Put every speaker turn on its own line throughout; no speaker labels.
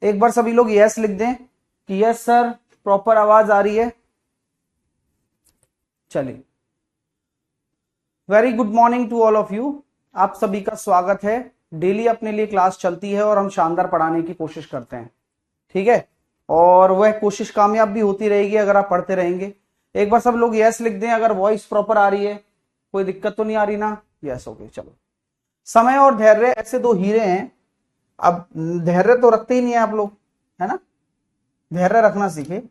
एक बार सभी लोग यस लिख दें कि यस सर प्रॉपर आवाज आ रही है। चलिए, very good morning to all of you. आप सभी का स्वागत है। डेली अपने लिए क्लास चलती है और हम शानदार पढ़ाने की कोशिश करते हैं, ठीक है, और वह कोशिश कामयाब भी होती रहेगी अगर आप पढ़ते रहेंगे। एक बार सब लोग यस लिख दें अगर वॉइस प्रॉपर आ रही है, कोई दिक्कत तो नहीं आ रही ना? Yes, okay. चलो, समय और धैर्य ऐसे दो हीरे हैं। अब धैर्य तो रखते ही नहीं है आप लोग, है ना? धैर्य रखना सीखे।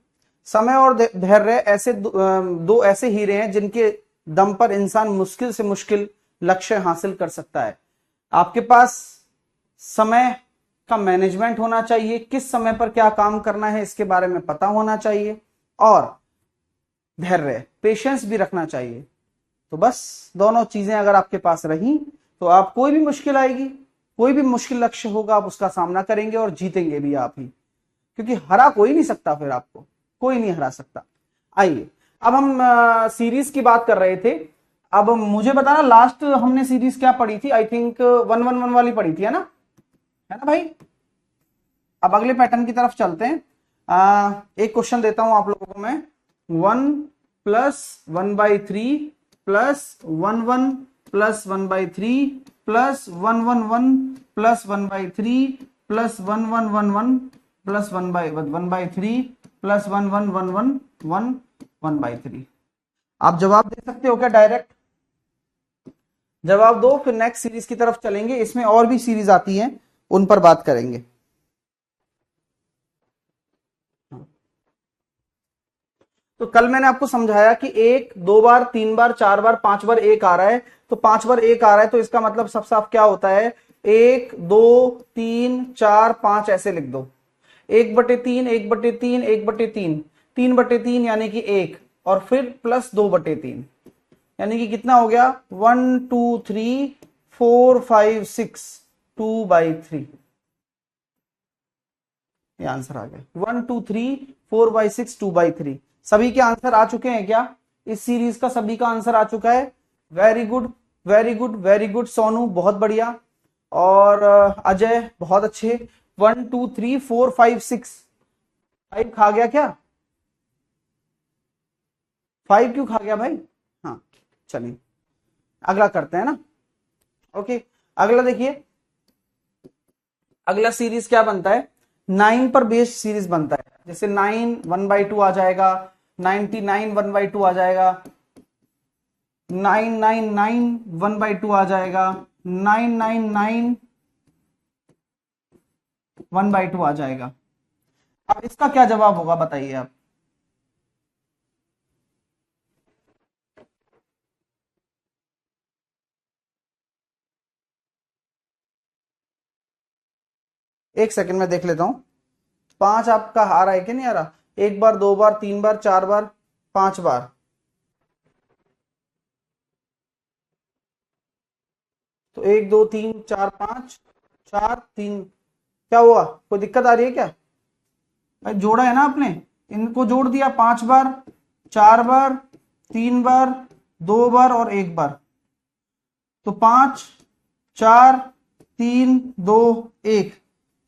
समय और धैर्य ऐसे दो ऐसे हीरे हैं जिनके दम पर इंसान मुश्किल से मुश्किल लक्ष्य हासिल कर सकता है। आपके पास समय का मैनेजमेंट होना चाहिए, किस समय पर क्या काम करना है इसके बारे में पता होना चाहिए, और धैर्य पेशेंस भी रखना चाहिए। तो बस दोनों चीजें अगर आपके पास रही तो आप कोई भी मुश्किल आएगी, कोई भी मुश्किल लक्ष्य होगा, आप उसका सामना करेंगे और जीतेंगे भी आप ही, क्योंकि हरा कोई नहीं सकता, फिर आपको कोई नहीं हरा सकता। आइए, अब हम सीरीज की बात कर रहे थे। अब मुझे बताना, लास्ट हमने सीरीज क्या पढ़ी थी? आई थिंक 111 वाली पढ़ी थी, है ना भाई? अब अगले पैटर्न की तरफ चलते हैं। एक क्वेश्चन देता हूं आप लोगों को मैं। 1 + 1/3 + 1 + 1/3 + 111 + 1/3 + 1111 + 1/3 + 1111 1/3। आप जवाब दे सकते हो क्या? डायरेक्ट जवाब दो, फिर नेक्स्ट सीरीज की तरफ चलेंगे। इसमें और भी सीरीज आती हैं, उन पर बात करेंगे। तो कल मैंने आपको समझाया कि 1 2 बार 3 बार 4 बार 5 बार 1 आ रहा है, तो 5 बार 1 आ रहा है तो इसका मतलब सब साफ क्या होता है? 1 2 3 4 5 ऐसे लिख दो। 1/3 1/3 1/3 3/3 यानी कि 1, और फिर प्लस 2/3 यानी कि कितना हो गया? 1 2 3 4 5 6 2/3। ये आंसर आ गया 1 2 3 4/6 2/3। सभी के आंसर आ चुके हैं क्या? इस सीरीज का सभी का आंसर आ चुका है। Very good very good very good. Sonu बहुत बढ़िया, और अजय बहुत अच्छे। 1 2 3 4 5 6 5 खा गया क्या? 5 क्यों खा गया भाई? हाँ, चलिए अगला करते हैं ना। ओके, अगला देखिए, अगला सीरीज क्या बनता है? 9 पर बेस्ड सीरीज बनता है। जैसे 9 1/2 आ जाएगा, 99 1/2 आ जाएगा, 999 1/2 आ जाएगा, 999 1/2 आ जाएगा। अब इसका क्या जवाब होगा बताइए आप? एक सेकंड में देख लेता हूं। 5 आपका आ रहा है कि नहीं आ रहा? 1 बार 2 बार 3 बार 4 बार 5 बार। तो 1 2 3 4 5 4 3, क्या हुआ? कोई दिक्कत आ रही है क्या? भाई जोड़ा है ना आपने, इनको जोड़ दिया। 5 बार 4 बार 3 बार 2 बार और 1 बार। तो 5 4 3 2 1,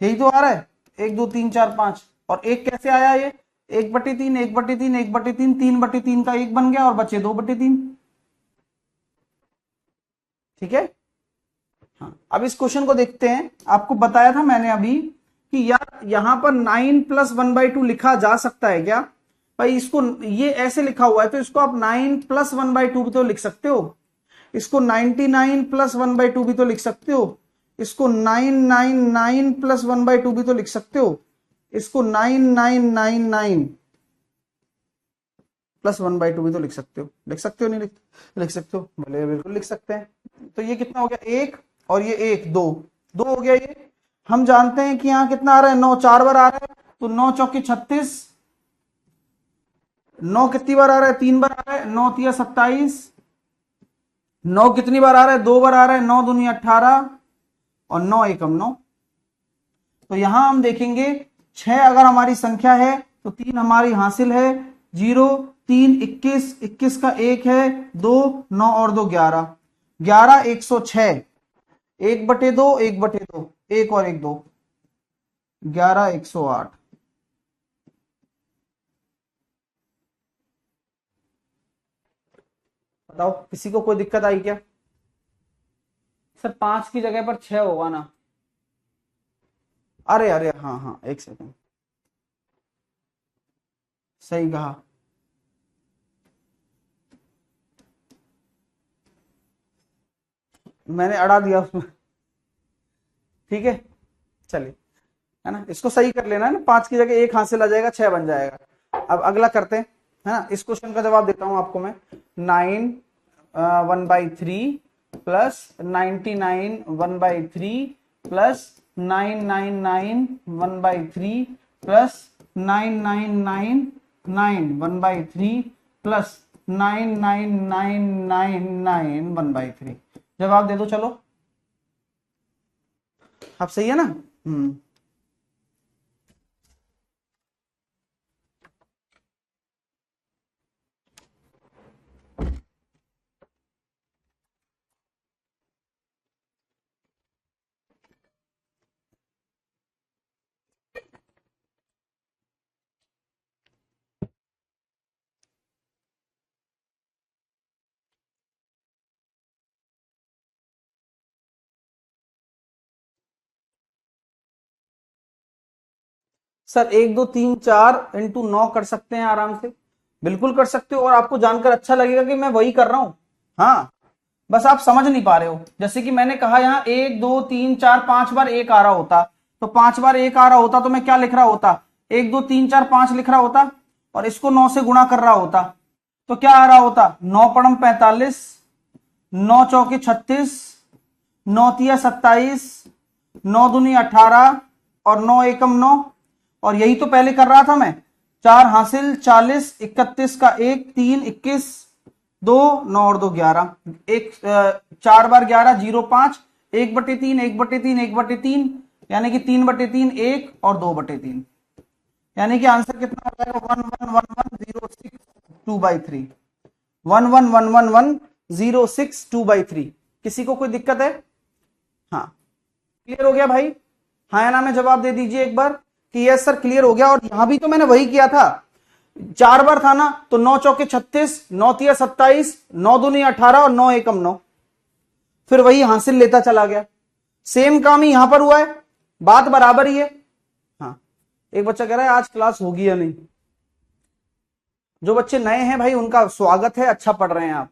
यही तो आ रहा है। 1 2 3 4 5, और एक कैसे आया? ये 1/3 1/3 1/3 3/3 का 1 बन गया और बचे 2/3। ठीक है, हाँ। अब इस क्वेश्चन को देखते हैं। आपको बताया था मैंने अभी कि यार यहां पर 9 + 1/2 लिखा जा सकता है क्या? भाई इसको, ये ऐसे लिखा हुआ है तो इसको आप 9 + 1/2 भी तो लिख सकते हो। इसको 99 + 1/2 भी तो लिख सकते हो। इसको 999 + 1/2 भी तो लिख सकते हो। इसको 9999 + 1/2 भी तो लिख सकते हो। लिख सकते हो नहीं लिख सकते हो? भले बिल्कुल लिख सकते हैं। तो ये कितना हो गया? 1, और ये 1 2 2 हो गया। ये हम जानते हैं कि यहाँ कितना आ रहा है? 9 4 बार आ रहा है, तो 9 चौके 36। 9 कितनी बार आ रहा है? 3 बार आ रहा है। 9 तिया 27। 9 कितनी बार आ रहा है? 2 बार आ रहा है। 9 दूनी 18, और 9 एकम 9। तो यहां हम देखेंगे 6 अगर हमारी संख्या है तो 3 हमारी हासिल है। 0 3 21 21 का 1 है, 2 9 और 2 11 11 106 1/2 1/2 1 और 1 2। 11,108। बताओ किसी को कोई दिक्कत आई क्या? सर 5 की जगह पर 6 होगा ना? अरे अरे हाँ हाँ, एक सेकंड, सही कहा। मैंने अड़ा दिया उसमें। ठीक है, चलिए, है ना, इसको सही कर लेना है ना, 5 की जगह 1 हासिल आ जाएगा, 6 बन जाएगा। अब अगला करते हैं, है ना। इस क्वेश्चन का जवाब देता हूं आपको मैं। 9 1/3 प्लस 99 1/3 प्लस 999 1/3 प्लस 9999 1/3 प्लस 99999 1/3। जवाब दे दो चलो। अब सही है ना? सर 1 2 3 4 × 9 कर सकते हैं आराम से, बिल्कुल कर सकते हो, और आपको जानकर अच्छा लगेगा कि मैं वही कर रहा हूं। हाँ, बस आप समझ नहीं पा रहे हो। जैसे कि मैंने कहा यहाँ 1 2 3 4 5 बार 1 आ रहा होता, तो 5 बार 1 आ रहा होता तो मैं क्या लिख रहा होता? 1 2 3 4 5 लिख रहा होता, और इसको 9 से गुणा कर रहा होता, तो क्या आ रहा होता? 9 × 45, 9 × 4 = 36, 9 × 3 = 27, 9 × 2 = 18, और 9 × 1 = 9। और यही तो पहले कर रहा था मैं। 4 हासिल, 40, 31 का 1, 3, 21, 2, 9 और 2 11, एक 4 बार 11 0 5, 1/3 1/3 1/3, यानी कि 3/3 1 और 2/3, यानी कि आंसर कितना हो जाएगा? 111106 2/3, 11111062/3। किसी को कोई दिक्कत है? हाँ, क्लियर हो गया भाई? हाँ या ना में जवाब दे दीजिए एक बार कि यस सर क्लियर हो गया। और यहां भी तो मैंने वही किया था, 4 बार था ना, तो 9 × 4 = 36, 9 × 3 = 27, 9 × 2 = 18 और 9 × 1 = 9, फिर वही हासिल लेता चला गया। सेम काम ही यहां पर हुआ है, बात बराबर ही है। हाँ, एक बच्चा कह रहा है आज क्लास होगी या नहीं। जो बच्चे नए हैं भाई उनका स्वागत है, अच्छा पढ़ रहे हैं आप,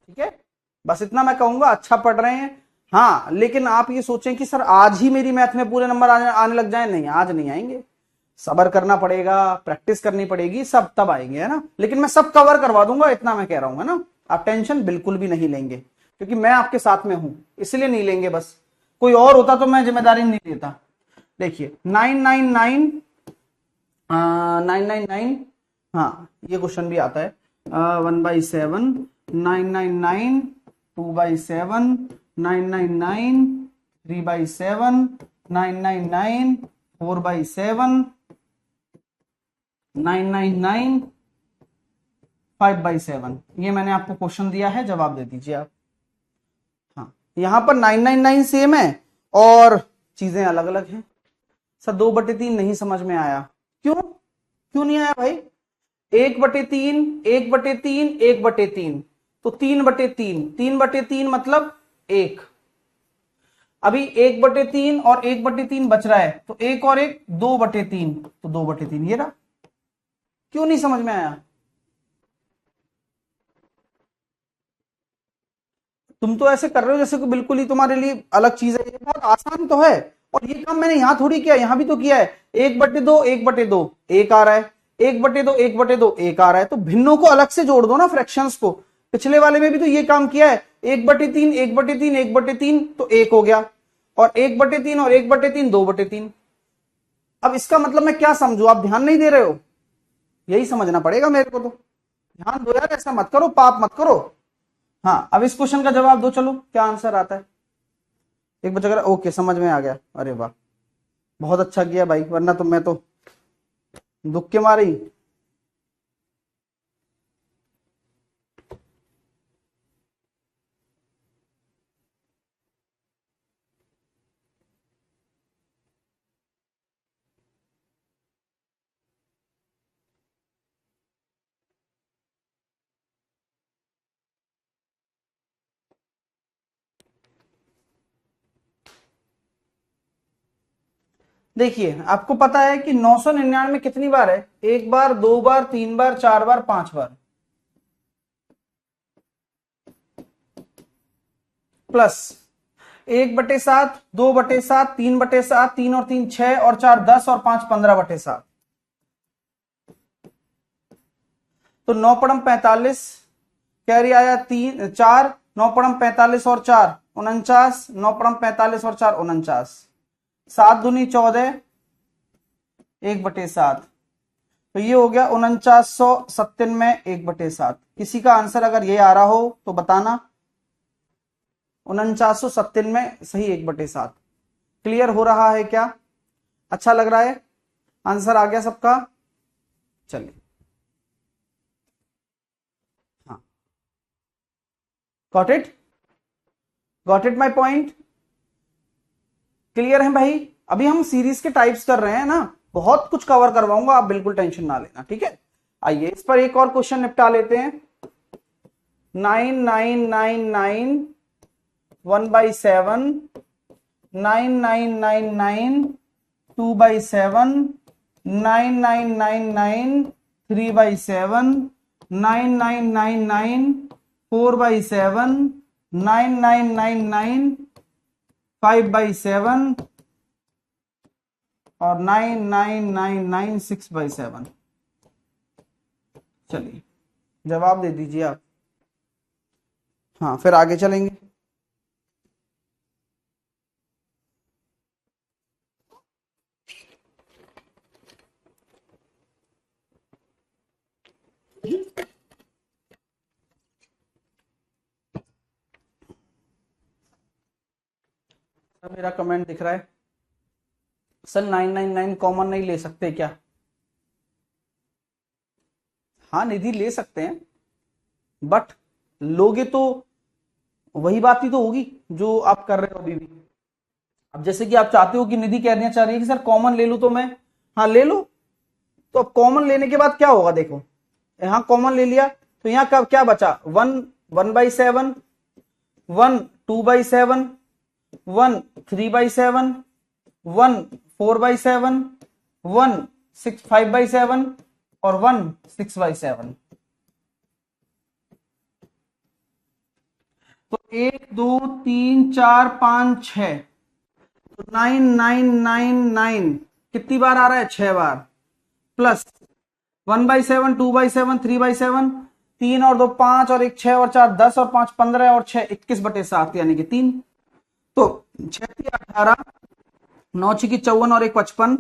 ठीक है, बस इतना मैं कहूंगा, अच्छा पढ़ रहे हैं। हाँ, लेकिन आप ये सोचें कि सर आज ही मेरी मैथ में पूरे नंबर आने लग जाए, नहीं, आज नहीं आएंगे, सबर करना पड़ेगा, प्रैक्टिस करनी पड़ेगी, सब तब आएंगे, है ना। लेकिन मैं सब कवर करवा दूंगा, इतना मैं कह रहा हूं, है ना। आप टेंशन बिल्कुल भी नहीं लेंगे, क्योंकि मैं आपके साथ में हूं, इसलिए नहीं लेंगे। बस कोई और होता तो मैं जिम्मेदारी नहीं लेता। देखिए 999, हाँ ये क्वेश्चन भी आता है। 1/7, 999, 2/7, 999, 3/7, 999, 4/7, 999, 5/7। ये मैंने आपको क्वेश्चन दिया है, जवाब दे दीजिए आप। हाँ, यहां पर 999 सेम है और चीजें अलग अलग हैं। सर 2/3 नहीं समझ में आया। क्यों क्यों नहीं आया भाई? 1/3, 1/3, 1/3, तो 3/3, 3/3 मतलब 1। अभी 1/3 और 1/3 बच रहा है, तो 1 और 1 2/3, तो 2/3 ये रहा। क्यों नहीं समझ में आया? तुम तो ऐसे कर रहे हो जैसे कि बिल्कुल ही तुम्हारे लिए अलग चीज है, ये बहुत आसान तो है। और ये काम मैंने यहां थोड़ी किया, यहां भी तो किया है। 1/2, 1/2 1 आ रहा है, 1/2 1/2 1 आ रहा है, तो भिन्नों को अलग से जोड़ दो ना, फ्रैक्शंस को। पिछले वाले में भी तो ये काम किया है, 1/3 1/3 1/3, तो 1 हो गया, और 1/3 और 1/3 2/3। अब इसका मतलब मैं क्या समझू? आप ध्यान नहीं दे रहे हो, यही समझना पड़ेगा मेरे को तो। ध्यान दो यार, ऐसा मत करो, पाप मत करो। हाँ, अब इस क्वेश्चन का जवाब दो चलो, क्या आंसर आता है? एक बच्चा कह रहा ओके समझ में आ गया, अरे वाह, बहुत अच्छा किया भाई, वरना तो मैं तो दुख के मारे ही। देखिए आपको पता है कि 999 कितनी बार है? एक बार, दो बार, तीन बार, चार बार, पांच बार, प्लस 1/7, 2/7, 3/7, 3 और 3 6 और 4 10 और 5 15/7। तो 9 पड़म 45, कैरी आया 3 4, 9 पड़म 45 और 4 49, 9 पड़म 45 और 4 49, 7 दूनी 14, 1/7। तो ये हो गया 4997, 1/7। किसी का आंसर अगर ये आ रहा हो तो बताना। 4997 सही 1/7। क्लियर हो रहा है क्या? अच्छा लग रहा है? आंसर आ गया सबका? चलिए, हाँ, got it, got it my point. Clear है भाई? अभी हम सीरीज के टाइप्स कर रहे हैं ना, बहुत कुछ कवर करवाऊंगा, आप बिल्कुल टेंशन ना लेना, ठीक है। आइए इस पर एक और क्वेश्चन निपटा लेते हैं। 9999 1/7, 9999 2/7, 9999 3/7, 9999 4/7, 9999 5/7 और 9999 6/7। चलिए जवाब दे दीजिए आप। हाँ फिर आगे चलेंगे। मेरा कमेंट दिख रहा है सर, 999 कॉमन नहीं ले सकते क्या? हाँ निधि ले सकते हैं, बट लोगे तो वही बात ही तो होगी जो आप कर रहे हो अभी भी। अब जैसे कि आप चाहते हो कि निधि कहना चाह रही है कि सर कॉमन ले लूं तो मैं, हाँ ले लो। तो अब कॉमन लेने के बाद क्या होगा? देखो यहां कॉमन ले लिया तो यहां कब क्या बचा? 1/7, 1/2/7, 1/3/7, 1/4/7, 1/5/7 और 1/6/7। तो 1 2 3 4 5 6, तो 9999 कितनी बार आ रहा है? 6 बार, प्लस 1/7, 2/7, 3/7, 3 और 2 5 और 1 6 और 4 10 और 5 15 और 6 21/7 यानी कि 3। तो 6×3 = 18, 9×6 = 54 और 1 55।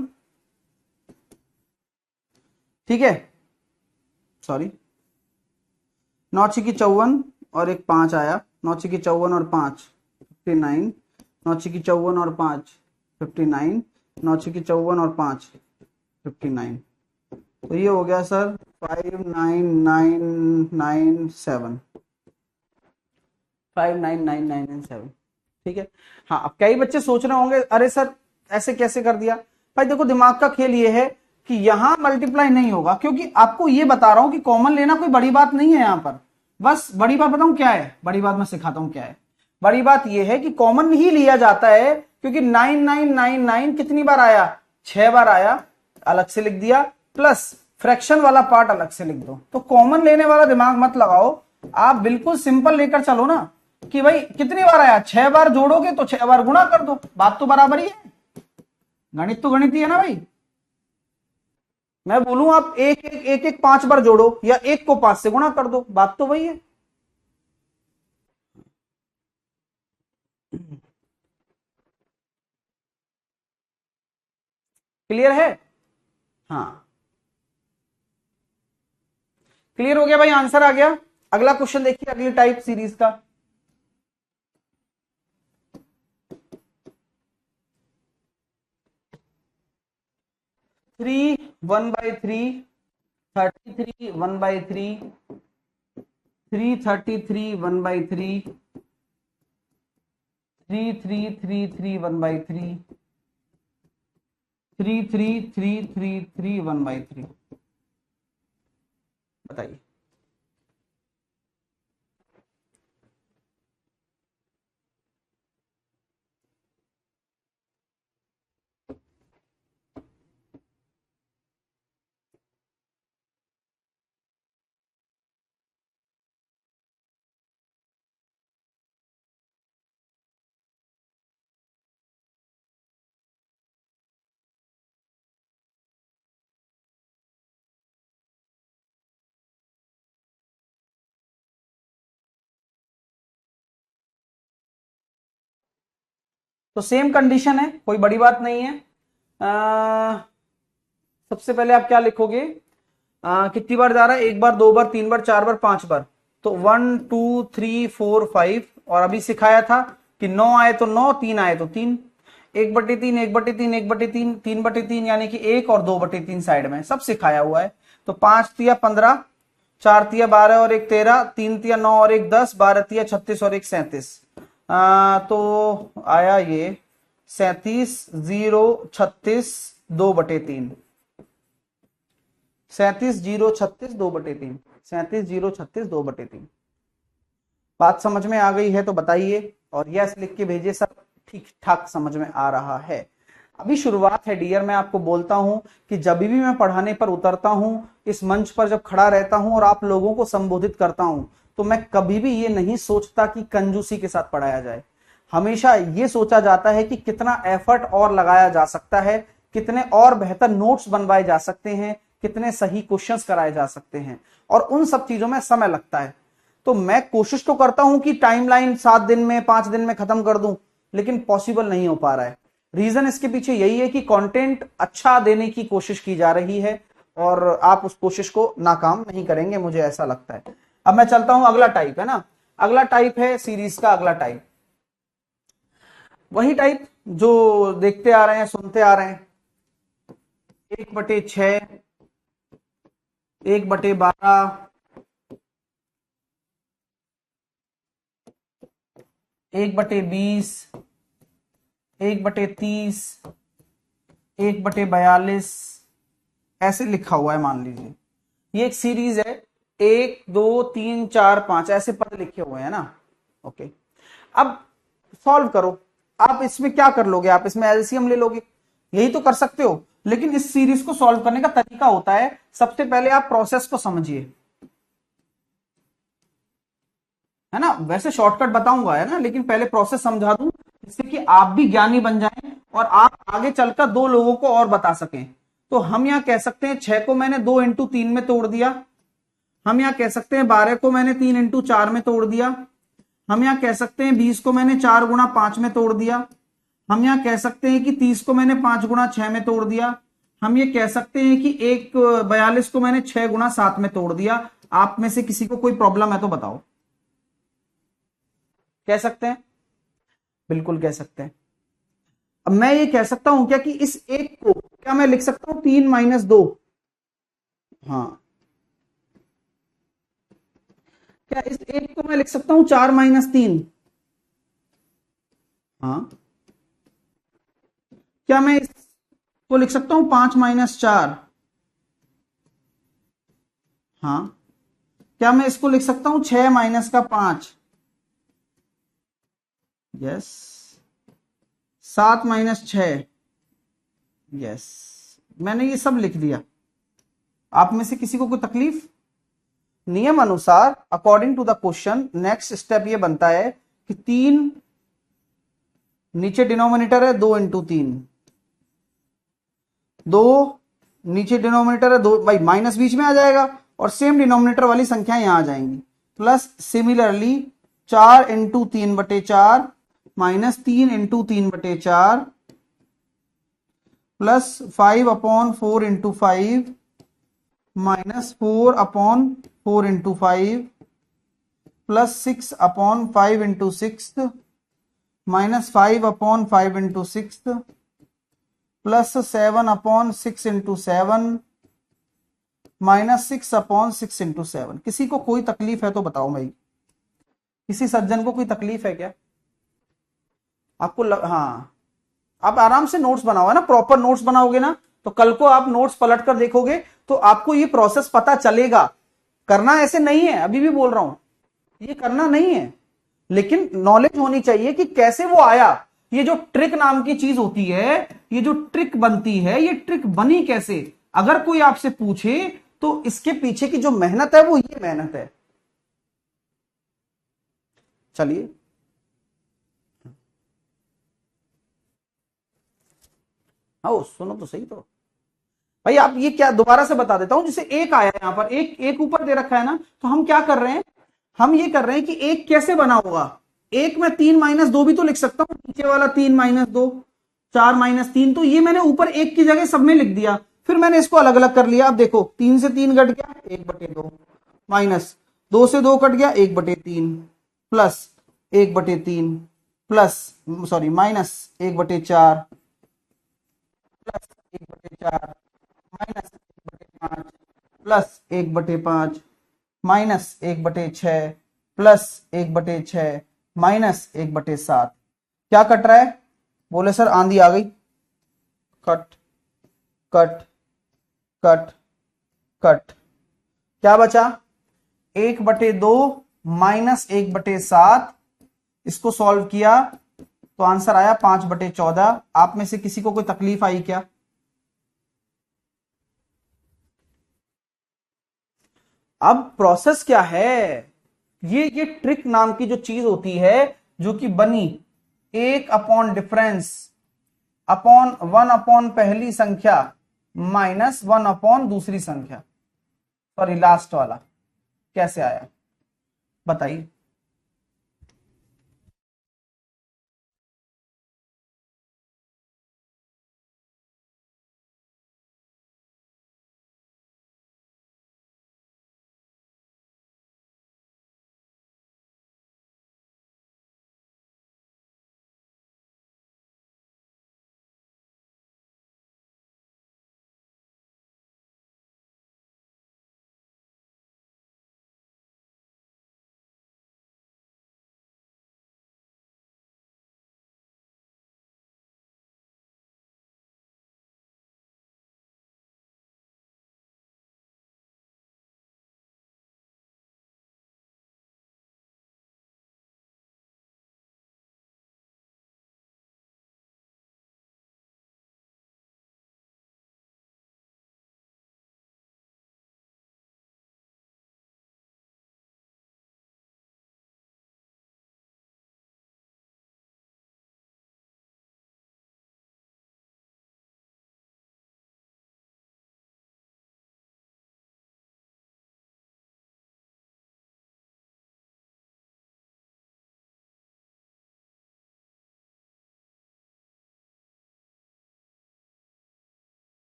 ठीक है, सॉरी 9×6 = 54 और 1 5 आया, 9×6 = 54 और 5 59, 9×6 = 54 और 5 59, 9×6 = 54 और 5 59। तो ये हो गया सर 59997, 59997। ठीक है। हाँ अब कई बच्चे सोच रहे होंगे अरे सर ऐसे कैसे कर दिया? भाई देखो दिमाग का खेल ये है कि यहां मल्टीप्लाई नहीं होगा, क्योंकि आपको ये बता रहा हूं कि कॉमन लेना कोई बड़ी बात नहीं है यहां पर। बस बड़ी बात बताऊं क्या है? बड़ी बात मैं सिखाता हूं क्या है। बड़ी बात यह है कि कॉमन ही लिया जाता है, क्योंकि 9999 कितनी बार आया? 6 बार आया, अलग से लिख दिया, प्लस फ्रैक्शन वाला पार्ट अलग से लिख दो। तो कॉमन लेने वाला दिमाग मत लगाओ, आप बिल्कुल सिंपल लेकर चलो ना कि भाई कितनी बार आया? 6 बार जोड़ोगे तो 6 बार गुणा कर दो, बात तो बराबर ही है। गणित तो गणित ही है ना भाई। मैं बोलूं आप एक एक एक एक 5 बार जोड़ो या एक को 5 से गुणा कर दो, बात तो वही है। क्लियर है? हाँ क्लियर हो गया भाई, आंसर आ गया। अगला क्वेश्चन देखिए, अगली टाइप सीरीज का। 3 1/3, 33 1/3, 333 1/3, 3333 1/3, 33333 1/3। बताइए। तो सेम कंडीशन है, कोई बड़ी बात नहीं है। सबसे पहले आप क्या लिखोगे, कितनी बार जा रहा है, एक बार, दो बार, तीन बार, चार बार, पांच बार, तो 1 2 3 4 5, और अभी सिखाया था कि 9 आए तो 9, 3 आए तो 3, 1/3, 1/3, 1/3, 3/3, यानी कि 1 और 2/3 साइड में सब सिखाया हुआ है। तो 5 तिया 15, 4 तिया 12 और 1 13, 3 तिया 9 और 1 10, 12 तिया 36 और 1 37, तो आया ये 37 0 36 2/3, 37 0 36 2/3, 37 0 36 2/3। बात समझ में आ गई है तो बताइए, और यस लिख के भेजिए सब ठीक ठाक समझ में आ रहा है। अभी शुरुआत है डियर, मैं आपको बोलता हूं कि जब भी मैं पढ़ाने पर उतरता हूं, इस मंच पर जब खड़ा रहता हूं और आप लोगों को संबोधित करता हूं, तो मैं कभी भी ये नहीं सोचता कि कंजूसी के साथ पढ़ाया जाए। हमेशा ये सोचा जाता है कि कितना एफर्ट और लगाया जा सकता है, कितने और बेहतर नोट्स बनवाए जा सकते हैं, कितने सही क्वेश्चंस कराए जा सकते हैं, और उन सब चीजों में समय लगता है। तो मैं कोशिश तो करता हूं कि टाइमलाइन 7 दिन में 5 दिन में खत्म कर दूं, लेकिन पॉसिबल नहीं हो पा रहा है। रीजन इसके पीछे यही है कि कंटेंट अच्छा देने की कोशिश की जा रही है और आप उस कोशिश को नाकाम नहीं करेंगे, मुझे ऐसा लगता है। अब मैं चलता हूं, अगला टाइप है ना, अगला टाइप है सीरीज का अगला टाइप, वही टाइप जो देखते आ रहे हैं, सुनते आ रहे हैं, 1/6, 1/12, 1/20, 1/30, 1/42, ऐसे लिखा हुआ है। मान लीजिए ये एक सीरीज है, 1 2 3 4 5 ऐसे पद लिखे हुए हैं ना। ओके, अब सॉल्व करो। आप इसमें क्या कर लोगे, आप इसमें एलसीएम ले लोगे, यही तो कर सकते हो। लेकिन इस सीरीज को सॉल्व करने का तरीका होता है, सबसे पहले आप प्रोसेस को समझिए, है ना। वैसे शॉर्टकट बताऊंगा, है ना, लेकिन पहले प्रोसेस समझा दूं जिससे कि आप भी ज्ञानी बन जाएं और आप आगे चलकर 2 लोगों को और बता सकें। तो हम यहां कह सकते हैं 6 को मैंने 2 × 3 में तोड़ दिया। हम यहां कह सकते हैं 12 को मैंने 3 × 4 में तोड़ दिया। हम यहां कह सकते हैं 20 को मैंने 4 × 5 में तोड़ दिया। हम यहां कह सकते हैं कि 30 को मैंने 5 × 6 में तोड़ दिया। हम ये कह सकते हैं कि 42 को मैंने 6 × 7 में तोड़ दिया। आप में से किसी को कोई प्रॉब्लम है तो बताओ। कह सकते हैं, बिल्कुल कह सकते हैं। अब मैं ये कह सकता हूं क्या कि इस एक को क्या मैं लिख सकता हूं 3 - 2? हाँ, क्या इस एक को मैं लिख सकता हूं 4 - 3? हाँ, क्या मैं इसको लिख सकता हूं 5 - 4? हाँ, क्या मैं इसको लिख सकता हूं 6 - 5? यस। 7 - 6? यस। मैंने ये सब लिख दिया। आप में से किसी को कोई तकलीफ? नियम अनुसार according to the question next step ये बनता है कि 3 नीचे डिनोमिनेटर है, 2 × 3, 2 नीचे डिनोमिनेटर है, 2 भाई माइनस बीच में आ जाएगा और सेम डिनोमिनेटर वाली संख्याएं यहां आ जाएंगी। Plus similarly 4 × 3/4 minus 3 × 3/4 plus 5/4 × 5 minus 4/4 × 5 plus 6/5 × 6 minus 5/5 × 6 plus 7/6 × 7 minus 6/6 × 7। किसी को कोई तकलीफ है तो बताओ भाई, किसी सज्जन को कोई तकलीफ है क्या? आपको हाँ, आप आराम से नोट्स बनाओ, है ना, प्रॉपर नोट्स बनाओगे ना तो कल को आप नोट्स पलट कर देखोगे तो आपको ये प्रोसेस पता चलेगा। करना ऐसे नहीं है, अभी भी बोल रहा हूं, ये करना नहीं है, लेकिन नॉलेज होनी चाहिए कि कैसे वो आया। ये जो ट्रिक नाम की चीज होती है, ये जो ट्रिक बनती है, ये ट्रिक बनी कैसे, अगर कोई आपसे पूछे तो इसके पीछे की जो मेहनत है वो ये मेहनत है। चलिए, आओ सुनो तो सही। तो भाई आप ये क्या, दोबारा से बता देता हूं, जैसे एक आया यहां पर, एक एक ऊपर दे रखा है ना, तो हम क्या कर रहे हैं, हम ये कर रहे हैं कि एक कैसे बना होगा। एक में 3-2 भी तो लिख सकता हूं, नीचे वाला 3-2, 4-3, तो ये मैंने ऊपर एक की जगह सब में लिख दिया, फिर मैंने इसको अलग अलग कर लिया। अब देखो 3 से 3 कट गया 1/2, माइनस 2 से 2 कट गया 1/3, plus 1/3, plus sorry minus 1/4, plus 1/4, minus 1/5, plus 1/5, minus 1/6, plus 1/6, minus 1/7। क्या कट रहा है? बोले सर आंधी आ गई। कट कट कट कट, क्या बचा? 1/2 माइनस 1/7, इसको सॉल्व किया तो आंसर आया 5/14। आप में से किसी को कोई तकलीफ आई क्या? अब प्रोसेस क्या है? ये ट्रिक नाम की जो चीज होती है, जो कि बनी 1/डिफरेंस अपॉन 1 पहली संख्या माइनस 1 दूसरी संख्या, सॉरी लास्ट वाला, कैसे आया बताइए?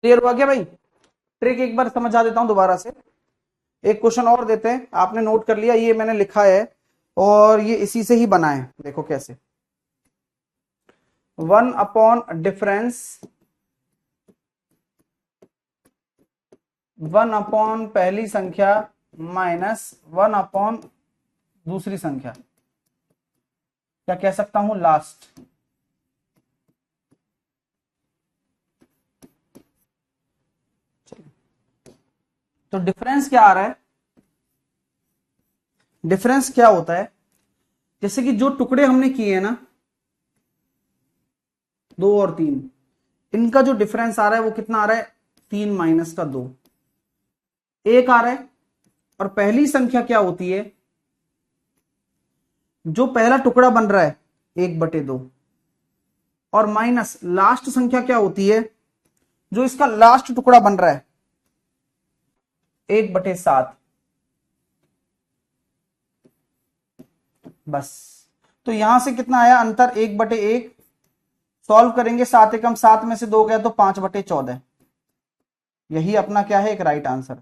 क्लियर हुआ क्या भाई? ट्रिक एक बार समझा देता हूं दोबारा से। एक क्वेश्चन और देते हैं, आपने नोट कर लिया, ये मैंने लिखा है और ये इसी से ही बना है। देखो कैसे, 1/डिफरेंस 1 पहली संख्या माइनस 1 दूसरी संख्या, क्या कह सकता हूं? लास्ट। तो डिफरेंस क्या आ रहा है? डिफरेंस क्या होता है? जैसे कि जो टुकड़े हमने किए हैं ना, 2 और 3, इनका जो डिफरेंस आ रहा है वो कितना आ रहा है? 3-2 1 आ रहा है। और पहली संख्या क्या होती है? जो पहला टुकड़ा बन रहा है 1/2, और माइनस लास्ट संख्या क्या होती है? जो इसका लास्ट टुकड़ा बन रहा है 1/7, बस। तो यहां से कितना आया अंतर, 1/1। सॉल्व करेंगे, 7 एकम 7 में से 2 गया तो 5/14। यही अपना क्या है, एक राइट आंसर।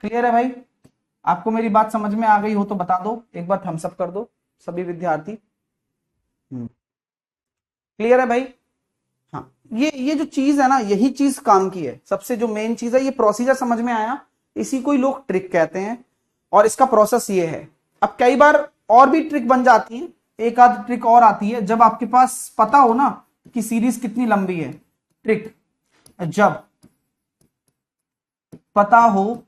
क्लियर है भाई? आपको मेरी बात समझ में आ गई हो तो बता दो, एक बार थम्स अप कर दो सभी विद्यार्थी। क्लियर है भाई? हाँ, ये जो चीज है ना, यही चीज काम की है, सबसे जो मेन चीज है। ये प्रोसीजर समझ में आया? इसी को ही लोग ट्रिक कहते हैं, और इसका प्रोसेस ये है। अब कई बार और भी ट्रिक बन जाती है, एक आध ट्रिक और आती है जब आपके पास पता हो ना कि सीरीज कितनी लंबी है। ट्रिक जब पता हो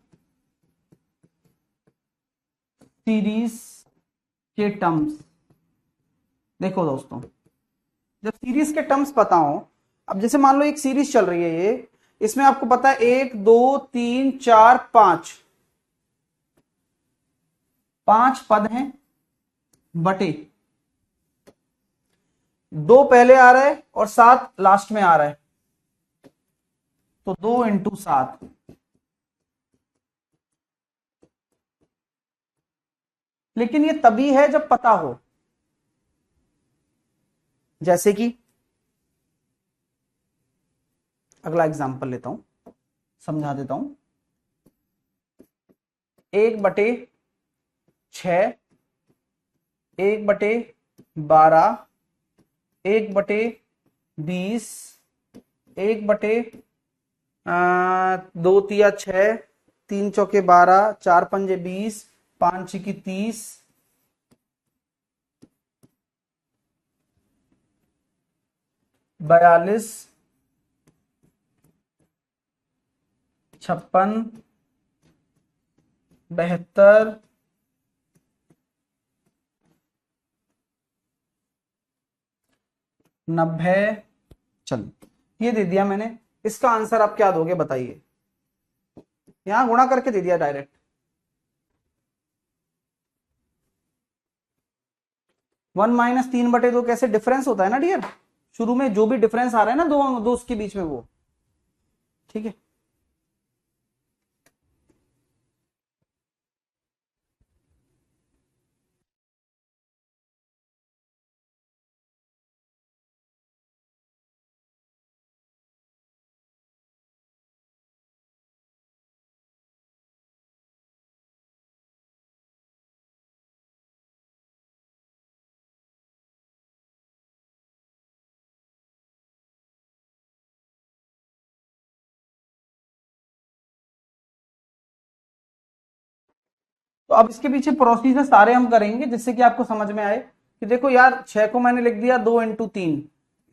सीरीज के टर्म्स, देखो दोस्तों, जब सीरीज के टर्म्स पता हो, अब जैसे मान लो एक सीरीज चल रही है ये, इसमें आपको पता है 1 2 3 4 5, 5 पद हैं, बटे 2 पहले आ रहा है और 7 लास्ट में आ रहा है, तो 2 × 7। लेकिन ये तभी है जब पता हो। जैसे कि अगला एग्जांपल लेता हूं, समझा देता हूं। 1/6, 1/12, 1/20, 1/2 तिया 6, 3 चौके 12, 4 पंजे 20, 5 छिकी 30, 42, 56, 72, 90। चलो, ये दे दिया मैंने। इसका आंसर आप क्या दोगे बताइए? यहां गुणा करके दे दिया डायरेक्ट। 1 - 3/2 कैसे डिफरेंस होता है ना डियर, शुरू में जो भी डिफरेंस आ रहा है ना दो दो उसके बीच में, वो ठीक है। तो अब इसके पीछे प्रोसीजर सारे हम करेंगे जिससे कि आपको समझ में आए कि देखो यार, 6 को मैंने लिख दिया 2 × 3,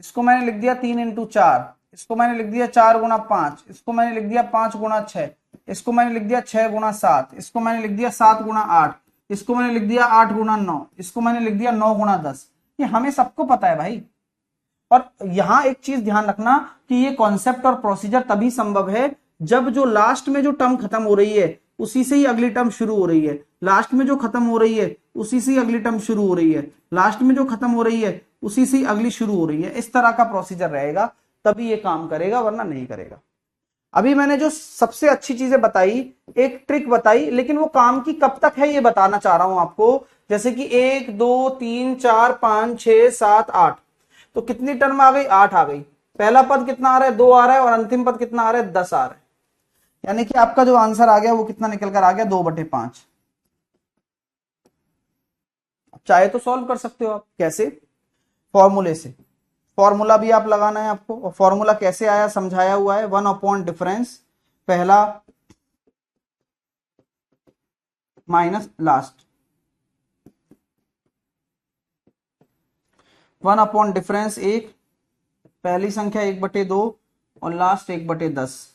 इसको मैंने लिख दिया 3 × 4, इसको मैंने लिख दिया 4 × 5, इसको मैंने लिख दिया 5 × 6, इसको मैंने लिख दिया 6 × 7, इसको मैंने लिख दिया 7 × 8, इसको मैंने लिख दिया 8 × 9, इसको मैंने लिख दिया 9 × 10। ये हमें सबको पता है भाई। और यहां एक चीज ध्यान रखना कि ये कॉन्सेप्ट और प्रोसीजर तभी संभव है जब जो लास्ट में जो टर्म खत्म हो रही है उसी से ही अगली टर्म शुरू हो रही है, लास्ट में जो खत्म हो रही है उसी से ही अगली टर्म शुरू हो रही है, लास्ट में जो खत्म हो रही है उसी से ही अगली शुरू हो रही है। इस तरह का प्रोसीजर रहेगा तभी ये काम करेगा, वरना नहीं करेगा। अभी मैंने जो सबसे अच्छी चीजें बताई, एक ट्रिक बताई, लेकिन वो काम की कब तक है ये बताना चाह रहा हूं आपको। जैसे कि 1 2 3 4 5 6 7 8, तो कितनी टर्म आ गई? 8 आ गई। पहला पद कितना आ रहा है? 2 आ रहा है, और अंतिम पद कितना आ रहा है? 10 आ रहा है। यानी कि आपका जो आंसर आ गया वो कितना निकल कर आ गया? 2/5। चाहे तो सॉल्व कर सकते हो आप। कैसे? फॉर्मूले से। फॉर्मूला भी आप लगाना है आपको, और फॉर्मूला कैसे आया समझाया हुआ है। 1 डिफरेंस पहला माइनस लास्ट, 1 डिफरेंस एक, पहली संख्या 1/2 और लास्ट 1/10।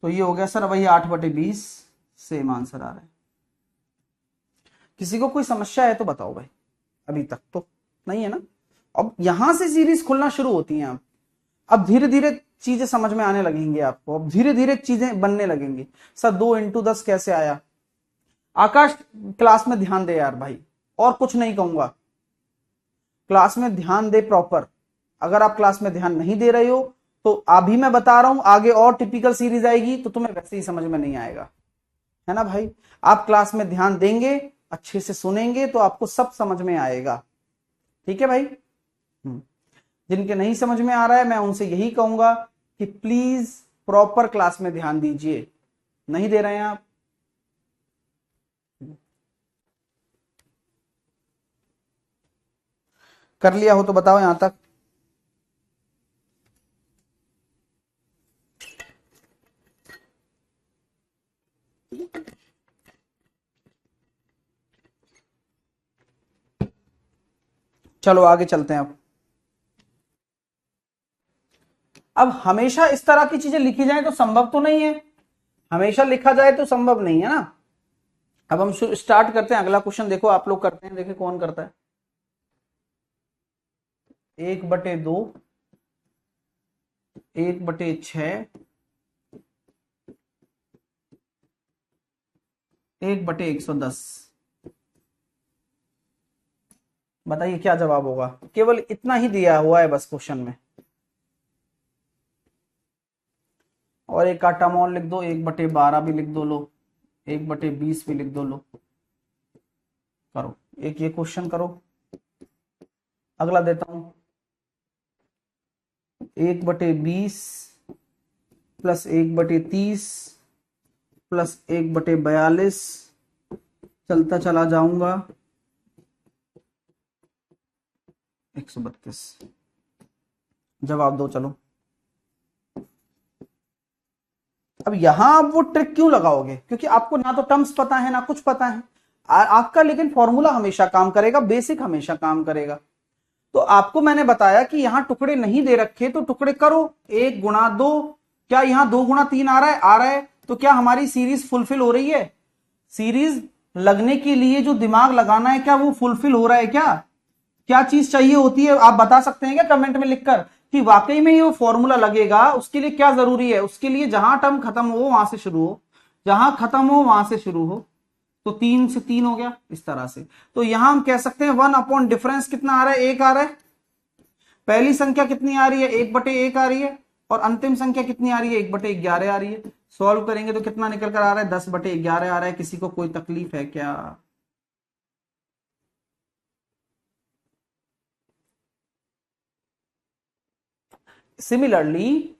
तो ये हो गया सर वही 8/20। सेम आंसर आ रहा है। किसी को कोई समस्या है तो बताओ भाई, अभी तक तो नहीं है ना। अब यहां से सीरीज खुलना शुरू होती हैं। अब धीरे धीरे चीजें समझ में आने लगेंगी आपको, अब धीरे धीरे चीजें बनने लगेंगी। सर 2 × 10 कैसे आया? आकाश क्लास में ध्यान दे यार भाई, और कुछ नहीं कहूंगा, क्लास में ध्यान दे प्रॉपर। अगर आप क्लास में ध्यान नहीं दे रहे हो तो अभी मैं बता रहा हूं, आगे और टिपिकल सीरीज आएगी तो तुम्हें वैसे ही समझ में नहीं आएगा, है ना भाई। आप क्लास में ध्यान देंगे, अच्छे से सुनेंगे तो आपको सब समझ में आएगा, ठीक है भाई। जिनके नहीं समझ में आ रहा है मैं उनसे यही कहूंगा कि प्लीज प्रॉपर क्लास में ध्यान दीजिए। नहीं दे रहे हैं आप? कर लिया हो तो बताओ यहां तक। चलो आगे चलते हैं। अब हमेशा इस तरह की चीजें लिखी जाए तो संभव तो नहीं है, हमेशा लिखा जाए तो संभव नहीं है ना। अब हम स्टार्ट करते हैं अगला क्वेश्चन। देखो आप लोग करते हैं, देखिए कौन करता है। 1/2, 1/6, 1/110। बताइए क्या जवाब होगा। केवल इतना ही दिया हुआ है बस क्वेश्चन में। और एक का टर्म और लिख दो, 1/12 भी लिख दो, लो 1/20 भी लिख दो, लो करो। एक ये क्वेश्चन करो। अगला देता हूं, 1/20 प्लस 1/30 प्लस 1/42, चलता चला जाऊंगा 132। जवाब दो चलो। अब यहां आप वो ट्रिक क्यों लगाओगे, क्योंकि आपको ना तो टर्म्स पता है ना कुछ पता है। आपका लेकिन फॉर्मूला हमेशा काम करेगा, बेसिक हमेशा काम करेगा। तो आपको मैंने बताया कि यहां टुकड़े नहीं दे रखे तो टुकड़े करो, 1 गुणा 2। क्या यहां 2 गुणा 3 आ रहा है? आ रहा है। तो क्या हमारी सीरीज फुलफिल हो रही है? सीरीज लगने के लिए जो दिमाग लगाना है क्या वो फुलफिल हो रहा है क्या? क्या चीज चाहिए होती है आप बता सकते हैं क्या कमेंट में लिखकर कि वाकई में ये फॉर्मूला लगेगा? उसके लिए क्या जरूरी है? उसके लिए जहां टर्म खत्म हो वहां से शुरू हो, जहां खत्म हो वहां से शुरू हो। तो 3 से 3 हो गया इस तरह से। तो यहां हम कह सकते हैं 1 अपॉन डिफरेंस कितना आ रहा है? 1 आ रहा है। पहली संख्या कितनी आ रही है? 1/1 आ रही है। और अंतिम संख्या कितनी आ रही है? 1/11 आ रही है। सॉल्व करेंगे तो कितना निकल कर आ रहा है? 10/11 आ रहा है। किसी को कोई तकलीफ है क्या? सिमिलरली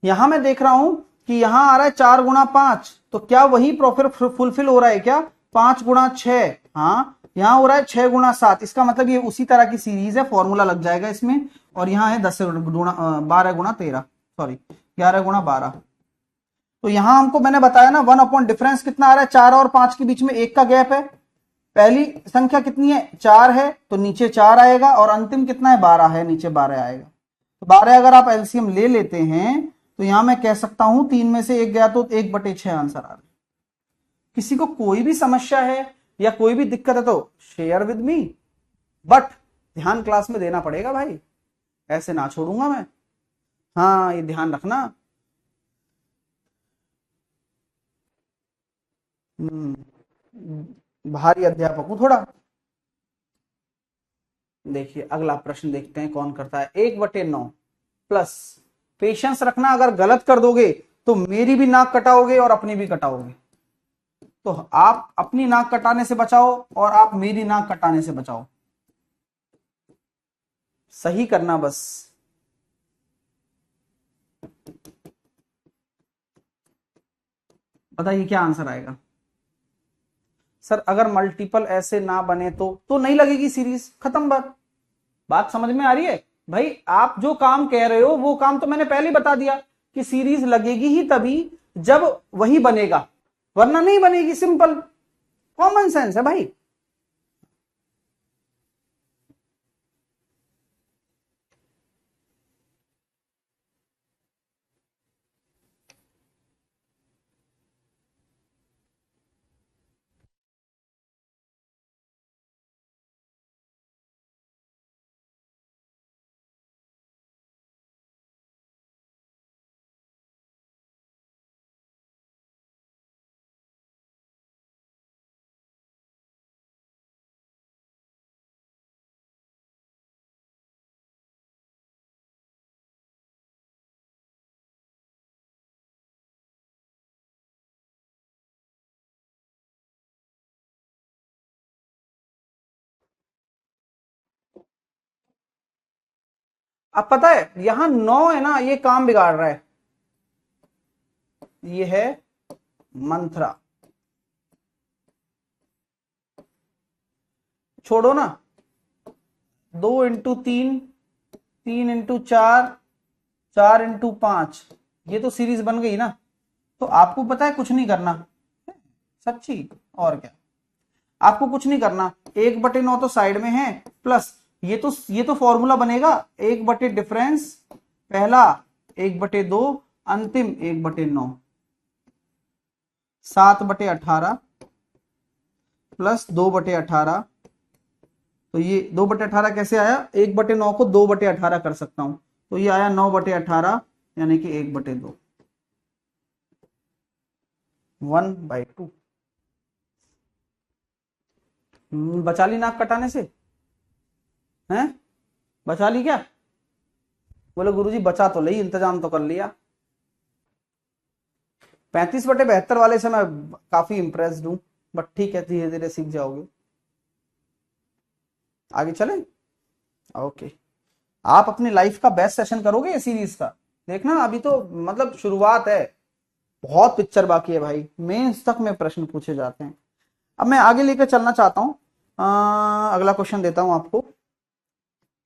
यहां मैं देख रहा हूं कि यहां आ रहा है 4 गुणा 5। तो क्या वही प्रॉफिट फुलफिल हो रहा है क्या? 5 गुणा 6, हाँ। यहां हो रहा है 6 गुणा 7। इसका मतलब ये उसी तरह की सीरीज है, फॉर्मूला लग जाएगा इसमें। और यहां है 12 गुणा 13, सॉरी 11 गुणा 12। तो यहां हमको मैंने बताया ना 1 अपॉन डिफरेंस कितना आ रहा है? 4 और 5 के बीच में 1 का गैप है। पहली संख्या कितनी है? 4 है तो नीचे 4 आएगा। और अंतिम कितना है? 12 है, नीचे 12 आएगा। तो 12 अगर आप एलसीएम ले लेते हैं तो यहां मैं कह सकता हूं 3 में से 1 गया तो 1/6 आंसर आ रहा है। किसी को कोई भी समस्या है या कोई भी दिक्कत है तो शेयर विद मी, बट ध्यान क्लास में देना पड़ेगा भाई, ऐसे ना छोड़ूंगा मैं। हाँ ये ध्यान रखना। भारी अध्यापक हूं थोड़ा। देखिए अगला प्रश्न देखते हैं कौन करता है। 1/9 प्लस, पेशेंस रखना, अगर गलत कर दोगे तो मेरी भी नाक कटाओगे और अपनी भी कटाओगे। तो आप अपनी नाक कटाने से बचाओ और आप मेरी नाक कटाने से बचाओ। सही करना बस। बताइए क्या आंसर आएगा। सर अगर मल्टीपल ऐसे ना बने तो नहीं लगेगी सीरीज, खत्म बात। बात समझ में आ रही है भाई? आप जो काम कह रहे हो वो काम तो मैंने पहले ही बता दिया कि सीरीज लगेगी ही तभी जब वही बनेगा, वरना नहीं बनेगी। सिंपल कॉमन सेंस है भाई। अब पता है यहां 9 है ना, ये काम बिगाड़ रहा है, ये है मंथरा, छोड़ो ना, 2 × 3, 3 × 4, 4 × 5, ये तो सीरीज बन गई ना। तो आपको पता है कुछ नहीं करना, सच्ची, और क्या, आपको कुछ नहीं करना, 1/9 तो साइड में है, प्लस ये तो फॉर्मूला बनेगा 1/, डिफरेंस पहला 1/2, अंतिम 1/9, 7/18 प्लस 2/18। तो ये 2/18 कैसे आया, 1/9 को 2/18 कर सकता हूं, तो ये आया 9/18, यानी कि 1/2, 1/2। बचा ली नाक कटाने से, हैं, बचा ली क्या? बोले गुरुजी बचा तो ली, इंतजाम तो कर लिया। 35/72 वाले से मैं काफी इंप्रेस्ड हूं, बट ठीक है, धीरे धीरे सीख जाओगे। आगे चले, ओके। आप अपनी लाइफ का बेस्ट सेशन करोगे ये सीरीज का, देखना, अभी तो मतलब शुरुआत है, बहुत पिक्चर बाकी है भाई, मेंस तक में प्रश्न पूछे जाते हैं। अब मैं आगे लेकर चलना चाहता हूं, अगला क्वेश्चन देता हूं आपको।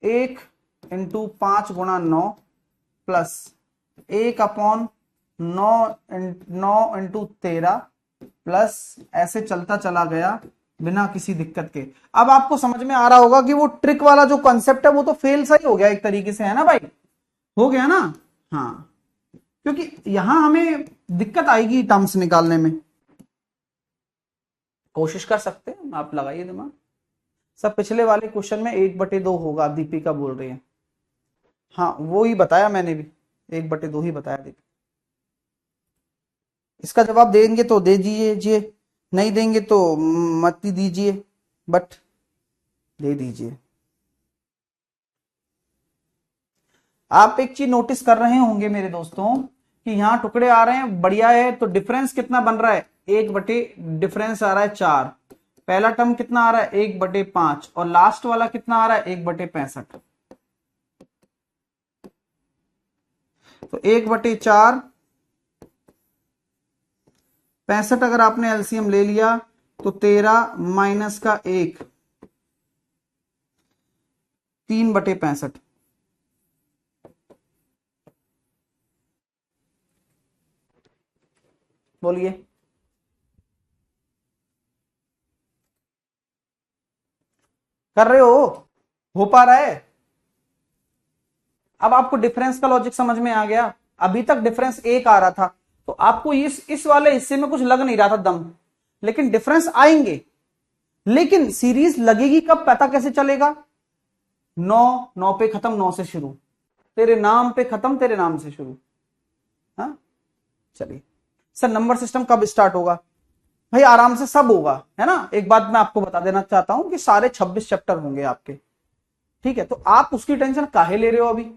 1 × 5 × 9 प्लस 1/9 × 13 प्लस, ऐसे चलता चला गया बिना किसी दिक्कत के। अब आपको समझ में आ रहा होगा कि वो ट्रिक वाला जो कॉन्सेप्ट है वो तो फेल सही हो गया एक तरीके से, है ना भाई, हो गया ना। हाँ, क्योंकि यहां हमें दिक्कत आएगी टर्म्स निकालने में, कोशिश कर सकते हैं, आप लगाइए दिमाग। सब पिछले वाले क्वेश्चन में 1/2 होगा, दीपिका बोल रही है। हाँ, वो ही बताया मैंने भी, 1/2 ही बताया दीपिका। इसका जवाब देंगे तो दे दीजिए, नहीं देंगे तो मत ही दीजिए, बट दे दीजिए। आप एक चीज नोटिस कर रहे होंगे मेरे दोस्तों कि यहां टुकड़े आ रहे हैं, बढ़िया है। तो डिफरेंस कितना बन रहा है, 1/, डिफरेंस आ रहा है 4, पहला टर्म कितना आ रहा है 1/5, और लास्ट वाला कितना आ रहा है 1/65। तो 1/4, 65 अगर आपने एलसीएम ले लिया तो 13 माइनस का 1, 3/65। बोलिए, कर रहे हो पा रहा है? अब आपको डिफरेंस का लॉजिक समझ में आ गया। अभी तक डिफरेंस 1 आ रहा था, तो आपको इस वाले हिस्से में कुछ लग नहीं रहा था दम, लेकिन डिफरेंस आएंगे, लेकिन सीरीज लगेगी कब, पता कैसे चलेगा? 9 पे खत्म, 9 से शुरू, तेरे नाम पे खत्म, तेरे नाम से शुरू। हाँ, चलिए सर, नंबर सिस्टम कब स्टार्ट होगा? भाई आराम से सब होगा, है ना। एक बात मैं आपको बता देना चाहता हूं कि सारे 26 चैप्टर होंगे आपके, ठीक है। तो आप उसकी टेंशन काहे ले रहे हो अभी, है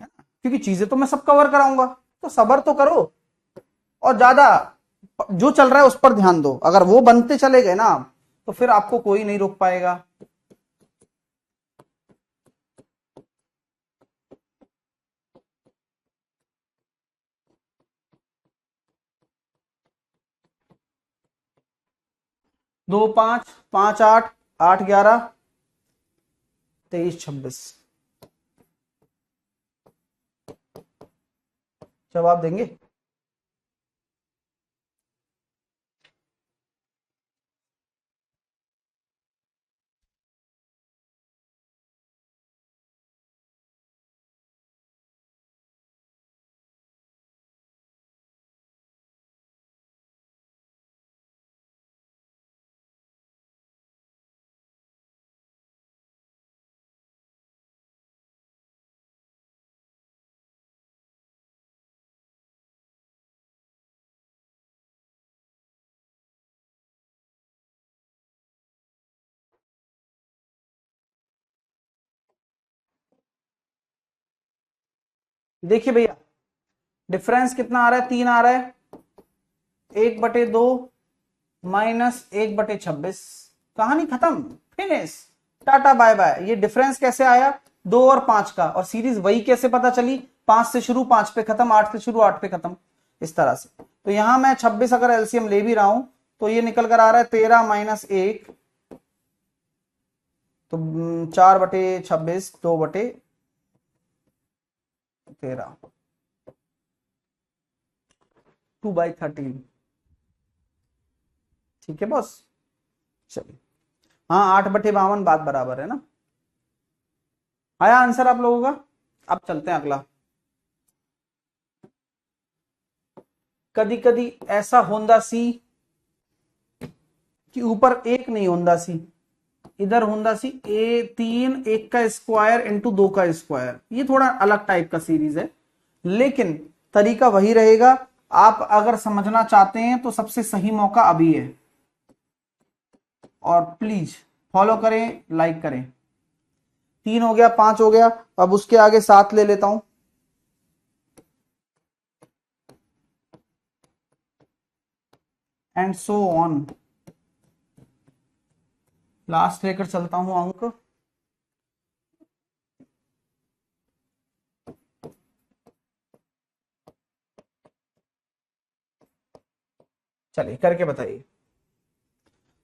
ना, क्योंकि चीजें तो मैं सब कवर कराऊंगा, तो सबर तो करो, और ज्यादा जो चल रहा है उस पर ध्यान दो। अगर वो बनते चले गए ना, तो फिर आपको कोई नहीं रोक पाएगा। दो 5, 5 8, 8 11, 23 26 जवाब देंगे। देखिए भैया, डिफरेंस कितना आ रहा है, 3 आ रहा है, 1/2 माइनस 1/26, कहानी खत्म, फिनिश, टाटा बाय बाय। ये डिफरेंस कैसे आया, 2 और 5 का, और सीरीज वही कैसे पता चली, 5 से शुरू 5 पे खत्म, 8 से शुरू 8 पे खत्म, इस तरह से। तो यहां मैं 26 अगर एलसीएम ले भी रहा हूं तो ये निकल कर आ रहा है 13 माइनस 1, तो 4/26, 2/13, 2/13। ठीक है बॉस, चलिए। हाँ, 8/52 बात बराबर है ना। आया आंसर आप लोगों का। अब चलते हैं अगला। कदी कदी ऐसा होंदा सी कि ऊपर एक नहीं होंदा सी, इधर होंदा सी ए 3 1 का स्क्वायर इंटू 2 का स्क्वायर। ये थोड़ा अलग टाइप का सीरीज है, लेकिन तरीका वही रहेगा। आप अगर समझना चाहते हैं तो सबसे सही मौका अभी है, और प्लीज फॉलो करें, लाइक करें। 3 हो गया, 5 हो गया, अब उसके आगे 7 ले लेता हूं, एंड सो ऑन, लास्ट लेकर चलता हूं अंक। चलिए करके बताइए,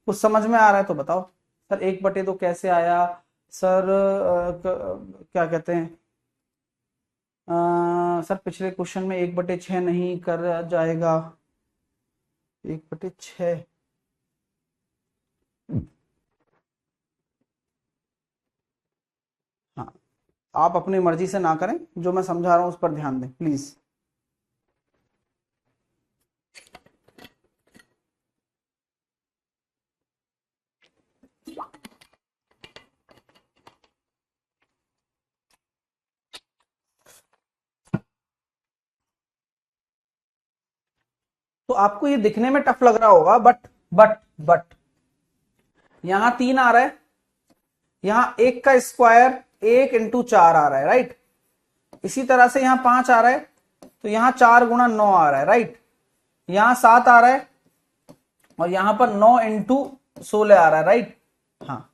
कुछ समझ में आ रहा है तो बताओ। सर 1/2 कैसे आया सर, क्या कहते हैं, सर पिछले क्वेश्चन में 1/6 नहीं कर जाएगा, 1/6। हाँ, आप अपनी मर्जी से ना करें, जो मैं समझा रहा हूं उस पर ध्यान दें प्लीज। तो आपको ये दिखने में टफ लग रहा होगा, बट यहां 3 आ रहा है, यहां 1 का स्क्वायर 1 इंटू 4 आ रहा है, राइट। इसी तरह से यहां 5 आ रहा है, तो यहां 4 गुणा 9 आ रहा है, राइट। यहां 7 आ रहा है, और यहां पर 9 इंटू 16 आ रहा है, राइट। हाँ,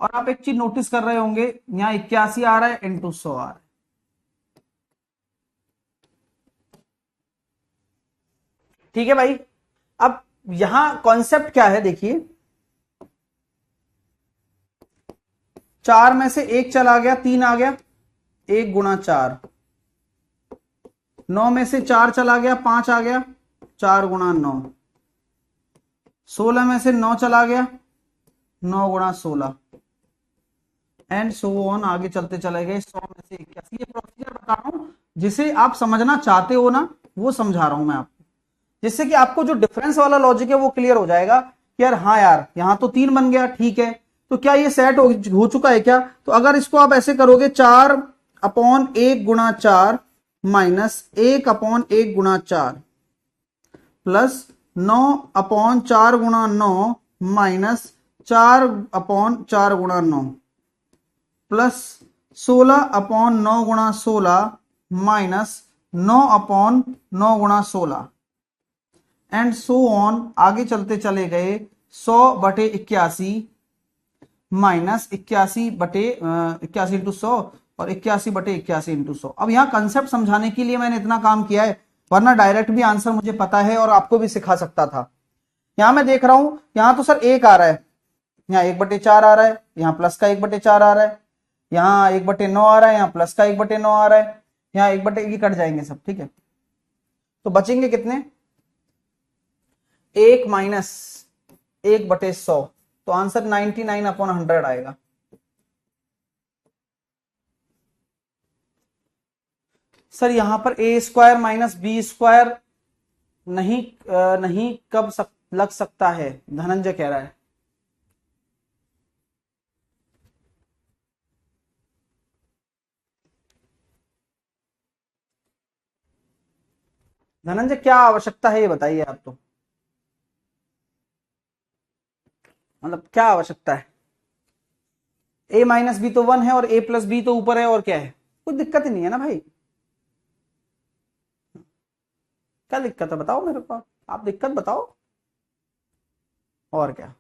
और आप एक चीज नोटिस कर रहे होंगे, यहां 81 आ रहा है इंटू 100 आ रहा है। ठीक है भाई। अब यहां कॉन्सेप्ट क्या है देखिए, 4 में से 1 चला गया, 3 आ गया, 1 गुणा 4। 9 में से 4 चला गया, 5 आ गया, 4 गुणा 9। 16 में से 9 चला गया, 9 गुणा 16, एंड सो ऑन, आगे चलते चले गए। 100 में से 81। ये प्रोसीजर बता रहा हूं, जिसे आप समझना चाहते हो ना, वो समझा रहा हूं मैं आपको, जिससे कि आपको जो डिफरेंस वाला लॉजिक है वो क्लियर हो जाएगा कि यार हाँ यार, यहां तो 3 बन गया, ठीक है, तो क्या ये सेट हो चुका है क्या। तो अगर इसको आप ऐसे करोगे, 4/1 गुणा 4 माइनस 1/1 गुणा 4 प्लस 9/4 गुणा 9 माइनस 4/4 गुणा 9 प्लस 16/9 गुणा 16 माइनस 9/9 गुणा 16, एंड सो ऑन, आगे चलते चले गए। 100/81 माइनस 81 इंटू 100, और 81/81 इंटू 100। अब यहां कंसेप्ट समझाने के लिए मैंने इतना काम किया है, वरना डायरेक्ट भी आंसर मुझे पता है और आपको भी सिखा सकता था। यहां मैं देख रहा हूं, यहां तो सर 1 आ रहा है, यहाँ 1/4 आ रहा है, यहाँ प्लस का 1/4 आ रहा है, यहाँ 1/9 आ रहा है, यहाँ प्लस का 1/9 आ रहा है, यहाँ 1/1 कट जाएंगे सब, ठीक है। तो बचेंगे कितने, 1 माइनस 1/100, तो आंसर 99/100 आएगा। सर यहां पर ए स्क्वायर माइनस बी स्क्वायर नहीं नहीं कब लग सकता है, धनंजय कह रहा है। धनंजय क्या आवश्यकता है ये बताइए आप, तो मतलब क्या आवश्यकता है। ए माइनस बी तो 1 है, और ए प्लस बी तो ऊपर है, और क्या है, कोई दिक्कत ही नहीं है ना भाई। क्या दिक्कत है बताओ मेरे को, आप दिक्कत बताओ, और क्या।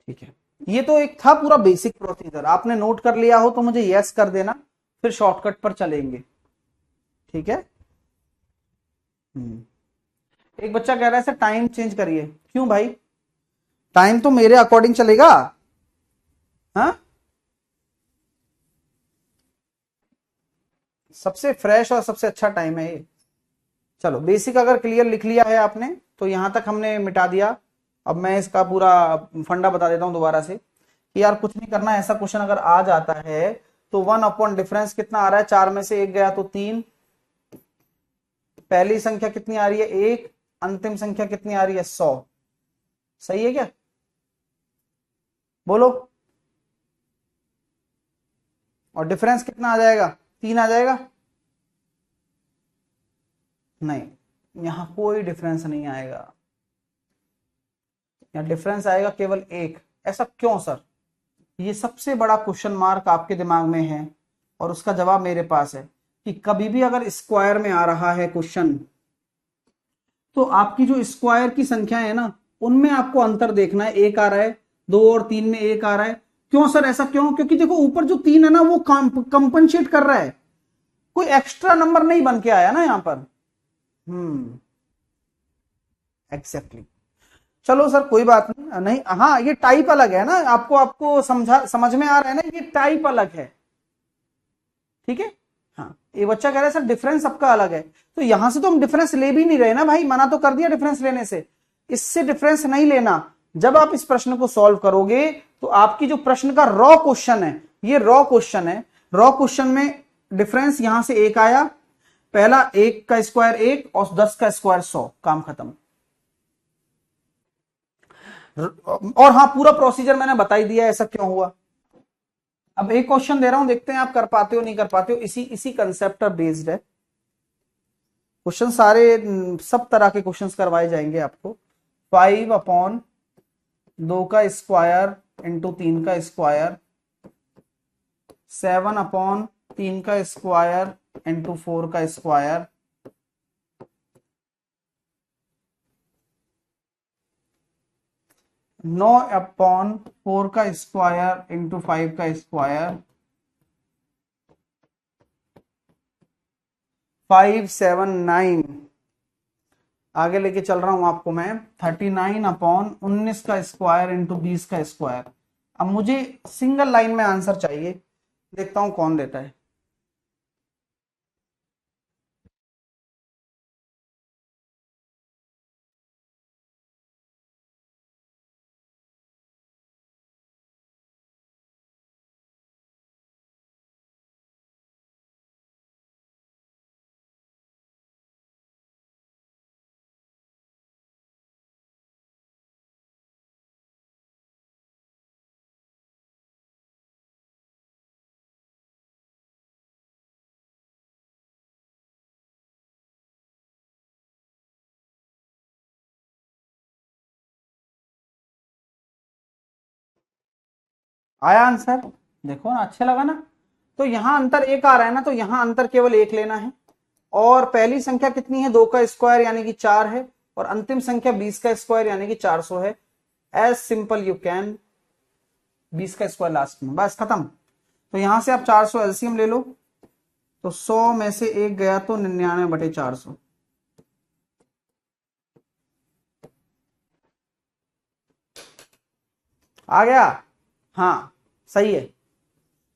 ठीक है, ये तो एक था पूरा बेसिक प्रोसीजर, आपने नोट कर लिया हो तो मुझे यस कर देना, फिर शॉर्टकट पर चलेंगे। ठीक है। एक बच्चा कह रहा है सर टाइम चेंज करिए, क्यों भाई? टाइम तो मेरे अकॉर्डिंग चलेगा। हाँ, सबसे फ्रेश और सबसे अच्छा टाइम है ये। चलो बेसिक अगर क्लियर लिख लिया है आपने तो यहां तक हमने मिटा दिया। अब मैं इसका पूरा फंडा बता देता हूं दोबारा से कि यार कुछ नहीं करना, ऐसा क्वेश्चन अगर आ जाता है तो वन अपॉन डिफरेंस कितना आ रहा है, चार में से एक गया तो तीन, पहली संख्या कितनी आ रही है एक, अंतिम संख्या कितनी आ रही है 100। सही है क्या? बोलो। और डिफरेंस कितना आ जाएगा, तीन आ जाएगा। नहीं, यहां कोई डिफरेंस नहीं आएगा, यहां डिफरेंस आएगा केवल एक। ऐसा क्यों सर? ये सबसे बड़ा क्वेश्चन मार्क आपके दिमाग में है और उसका जवाब मेरे पास है कि कभी भी अगर स्क्वायर में आ रहा है क्वेश्चन तो आपकी जो स्क्वायर की संख्या है ना उनमें आपको अंतर देखना है, एक आ रहा है, दो और तीन में एक आ रहा है। क्यों सर, ऐसा क्यों? क्योंकि देखो ऊपर जो तीन है ना वो कंपनसेट कर रहा है, कोई एक्स्ट्रा नंबर नहीं बन के आया ना यहां पर। एग्जैक्टली। चलो सर कोई बात नहीं, नहीं हाँ ये टाइप अलग है ना, आपको आपको समझ में आ रहा है ना, ये टाइप अलग है। ठीक है। हाँ, ये बच्चा कह रहा है सर डिफरेंस सबका अलग है, तो यहां से तो हम डिफरेंस ले भी नहीं रहे ना भाई, मना तो कर दिया डिफरेंस लेने से। इससे डिफरेंस नहीं लेना। जब आप इस प्रश्न को सॉल्व करोगे तो आपकी जो प्रश्न का रॉ क्वेश्चन है, ये रॉ क्वेश्चन है, रॉ क्वेश्चन में डिफरेंस यहां से एक आया, पहला एक का स्क्वायर एक और 10 का स्क्वायर 100, काम खत्म। और हाँ पूरा प्रोसीजर मैंने बता ही दिया ऐसा क्यों हुआ। अब एक क्वेश्चन दे रहा हूं, देखते हैं आप कर पाते हो नहीं कर पाते हो, इसी इसी कंसेप्ट पर बेस्ड है क्वेश्चन सारे, सब तरह के क्वेश्चंस करवाए जाएंगे आपको। 5 अपॉन 2 का स्क्वायर इंटू 3 का स्क्वायर, 7 अपॉन 3 का स्क्वायर इंटू 4 का स्क्वायर, 9 अपॉन 4 का स्क्वायर इंटू 5 का स्क्वायर, 579। आगे लेके चल रहा हूं आपको मैं, 39 अपॉन 19 का स्क्वायर इंटू 20 का स्क्वायर। अब मुझे सिंगल लाइन में आंसर चाहिए, देखता हूं कौन देता है। आया आंसर? देखो ना, अच्छे लगा ना। तो यहां अंतर एक आ रहा है ना, तो यहां अंतर केवल एक लेना है। और पहली संख्या कितनी है, 2 का स्क्वायर यानी कि 4 है, और अंतिम संख्या 20 का स्क्वायर यानी कि 400 है। एज सिंपल यू कैन, 20 का स्क्वायर लास्ट में, बस खत्म। तो यहां से आप 400 एलसीएम ले लो, तो 100 में से एक गया तो 99/400। आ गया? हाँ सही है,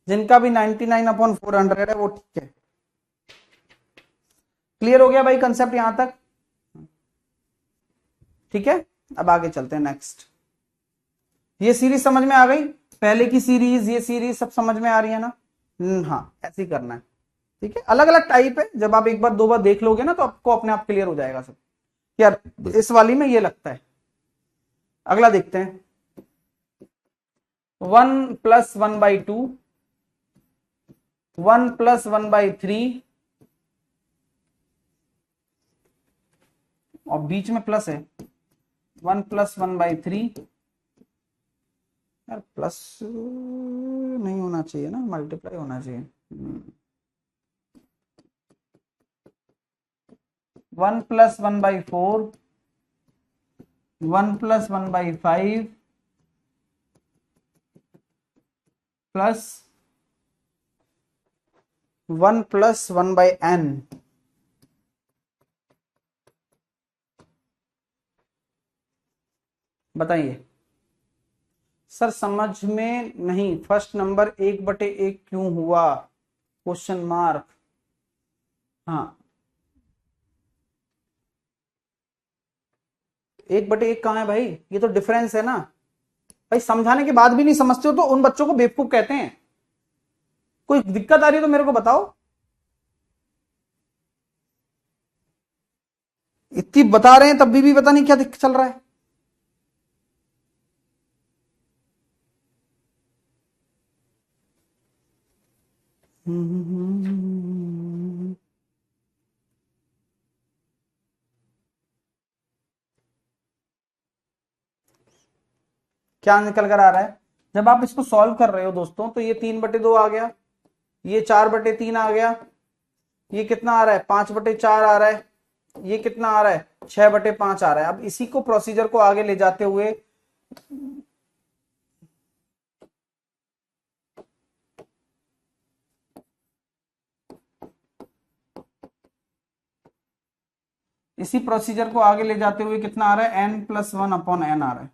जिनका भी 99/400 है वो ठीक है। क्लियर हो गया भाई कंसेप्ट यहां तक? ठीक है, अब आगे चलते हैं नेक्स्ट। ये सीरीज समझ में आ गई, पहले की सीरीज ये सीरीज सब समझ में आ रही है ना? हाँ ऐसे ही करना है। ठीक है, अलग अलग टाइप है, जब आप एक बार दो बार देख लोगे ना तो आपको अपने आप क्लियर हो जाएगा सब, यार इस वाली में ये लगता है। अगला देखते हैं, 1 + 1/2, 1 + 1/3, और बीच में प्लस है, 1 + 1/3। यार प्लस नहीं होना चाहिए ना, मल्टीप्लाई होना चाहिए। 1 + 1/4, 1 + 1/5, प्लस 1 प्लस 1/n। बताइए सर, समझ में नहीं, फर्स्ट नंबर 1/1 क्यों हुआ, क्वेश्चन मार्क। हाँ, 1/1 कहाँ है भाई, ये तो डिफरेंस है ना भाई। समझाने के बाद भी नहीं समझते हो तो उन बच्चों को बेवकूफ कहते हैं। कोई दिक्कत आ रही है तो मेरे को बताओ। इतनी बता रहे हैं तब भी पता नहीं क्या चल रहा है। क्या निकल कर आ रहा है जब आप इसको सॉल्व कर रहे हो दोस्तों, तो ये 3/2 आ गया, ये 4/3 आ गया, ये कितना आ रहा है 5/4 आ रहा है, ये कितना आ रहा है 6/5 आ रहा है। अब इसी को प्रोसीजर को आगे ले जाते हुए इसी प्रोसीजर को आगे ले जाते हुए कितना आ रहा है n+1/n आ रहा है।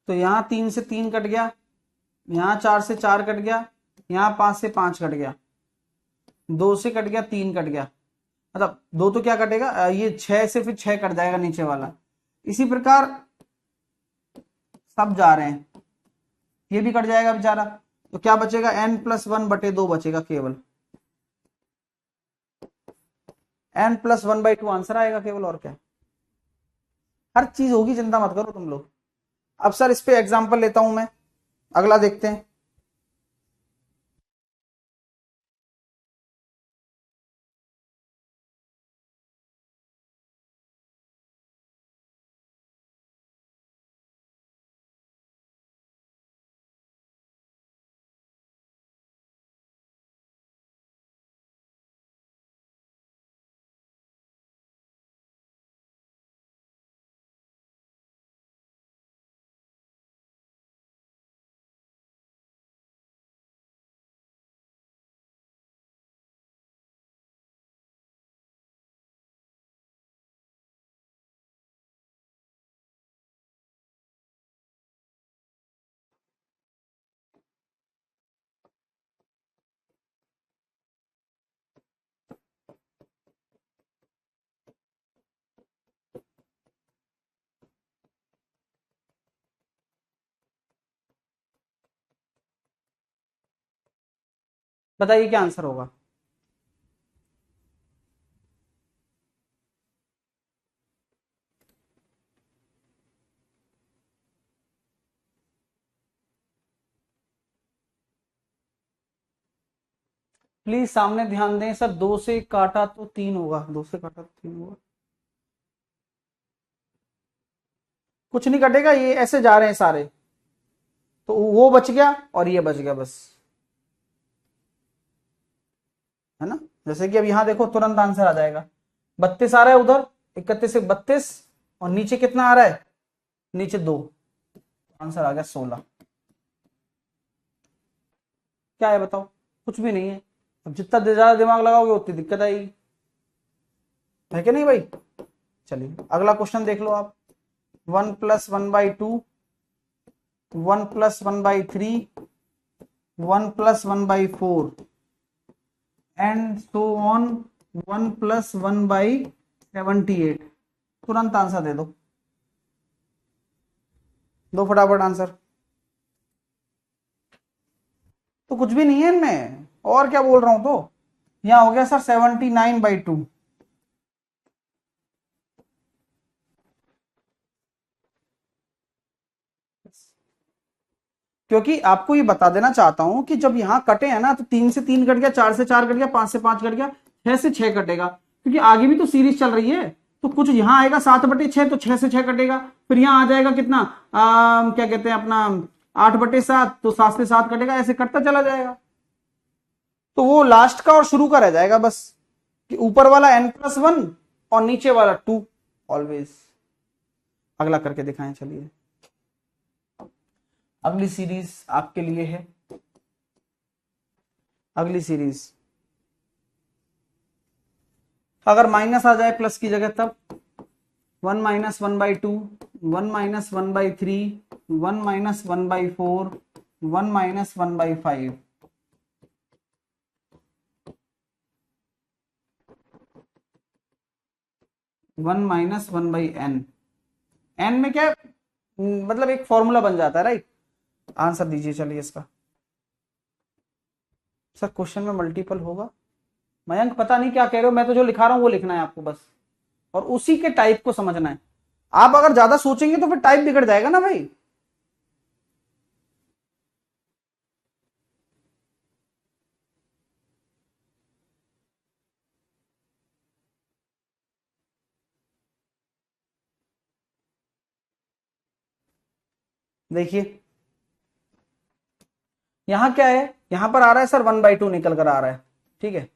तो यहां 3 से 3 कट गया, यहां 4 से 4 कट गया, यहां 5 से 5 कट गया, 2 से कट गया, 3 कट गया, मतलब 2 तो क्या कटेगा, ये 6 से फिर 6 कट जाएगा नीचे वाला। इसी प्रकार सब जा रहे हैं, ये भी कट जाएगा बेचारा। तो क्या बचेगा n+1/2 बचेगा केवल, n+1/2 आंसर आएगा केवल, और क्या। हर चीज होगी, चिंता मत करो तुम लोग। अब सर इस पे एग्जांपल लेता हूं मैं, अगला देखते हैं। बताइए क्या आंसर होगा। प्लीज सामने ध्यान दें सर, 2 से काटा तो 3 होगा, 2 से काटा तो 3 होगा, कुछ नहीं कटेगा, ये ऐसे जा रहे हैं सारे, तो वो बच गया और ये बच गया बस, है ना। जैसे कि अब यहां देखो तुरंत आंसर आ जाएगा, 32 आ रहा है उधर, 31 से 32, और नीचे कितना आ रहा है, नीचे 2, आंसर आ गया 16। क्या है बताओ, कुछ भी नहीं है। अब जितना ज्यादा दिमाग लगाओगे उतनी दिक्कत आएगी, है कि नहीं भाई। चलिए अगला क्वेश्चन देख लो आप। 1+1/2, 1+1/3, 1+1/4 एंड सो ऑन, 1+1/78। तुरंत आंसर दे दो, दो फटाफट आंसर। तो कुछ भी नहीं है इनमें, और क्या बोल रहा हूं। तो यहां हो गया सर 79/2, क्योंकि आपको ये बता देना चाहता हूं कि जब यहां कटे हैं ना, तो 3 से 3 कट गया, 4 से 4 कट गया, 5 से 5 कट गया, 6 से 6 कटेगा, क्योंकि आगे भी तो सीरीज चल रही है। तो कुछ यहां आएगा 7/6, तो 6 से 6 कटेगा, फिर यहां आ जाएगा कितना, क्या कहते हैं अपना 8/7, तो 7 से 7 कटेगा, ऐसे कटता चला जाएगा। तो वो लास्ट का और शुरू का रह जाएगा बस, कि ऊपर वाला n+1 और नीचे वाला 2 ऑलवेज। अगला करके दिखाएं चलिए। अगली सीरीज आपके लिए है, अगली सीरीज अगर माइनस आ जाए प्लस की जगह तब 1-1/2, 1-1/3, 1-1/4, 1-1/5, 1-1/n। n में क्या मतलब एक फॉर्मूला बन जाता है, राइट। आंसर दीजिए चलिए इसका। सर क्वेश्चन में मल्टीपल होगा? मयंक पता नहीं क्या कह रहे हो, मैं तो जो लिखा रहा हूं वो लिखना है आपको बस, और उसी के टाइप को समझना है। आप अगर ज्यादा सोचेंगे तो फिर टाइप बिगड़ जाएगा ना भाई। देखिए यहां क्या है, यहां पर आ रहा है सर 1/2 निकल कर आ रहा है, ठीक है।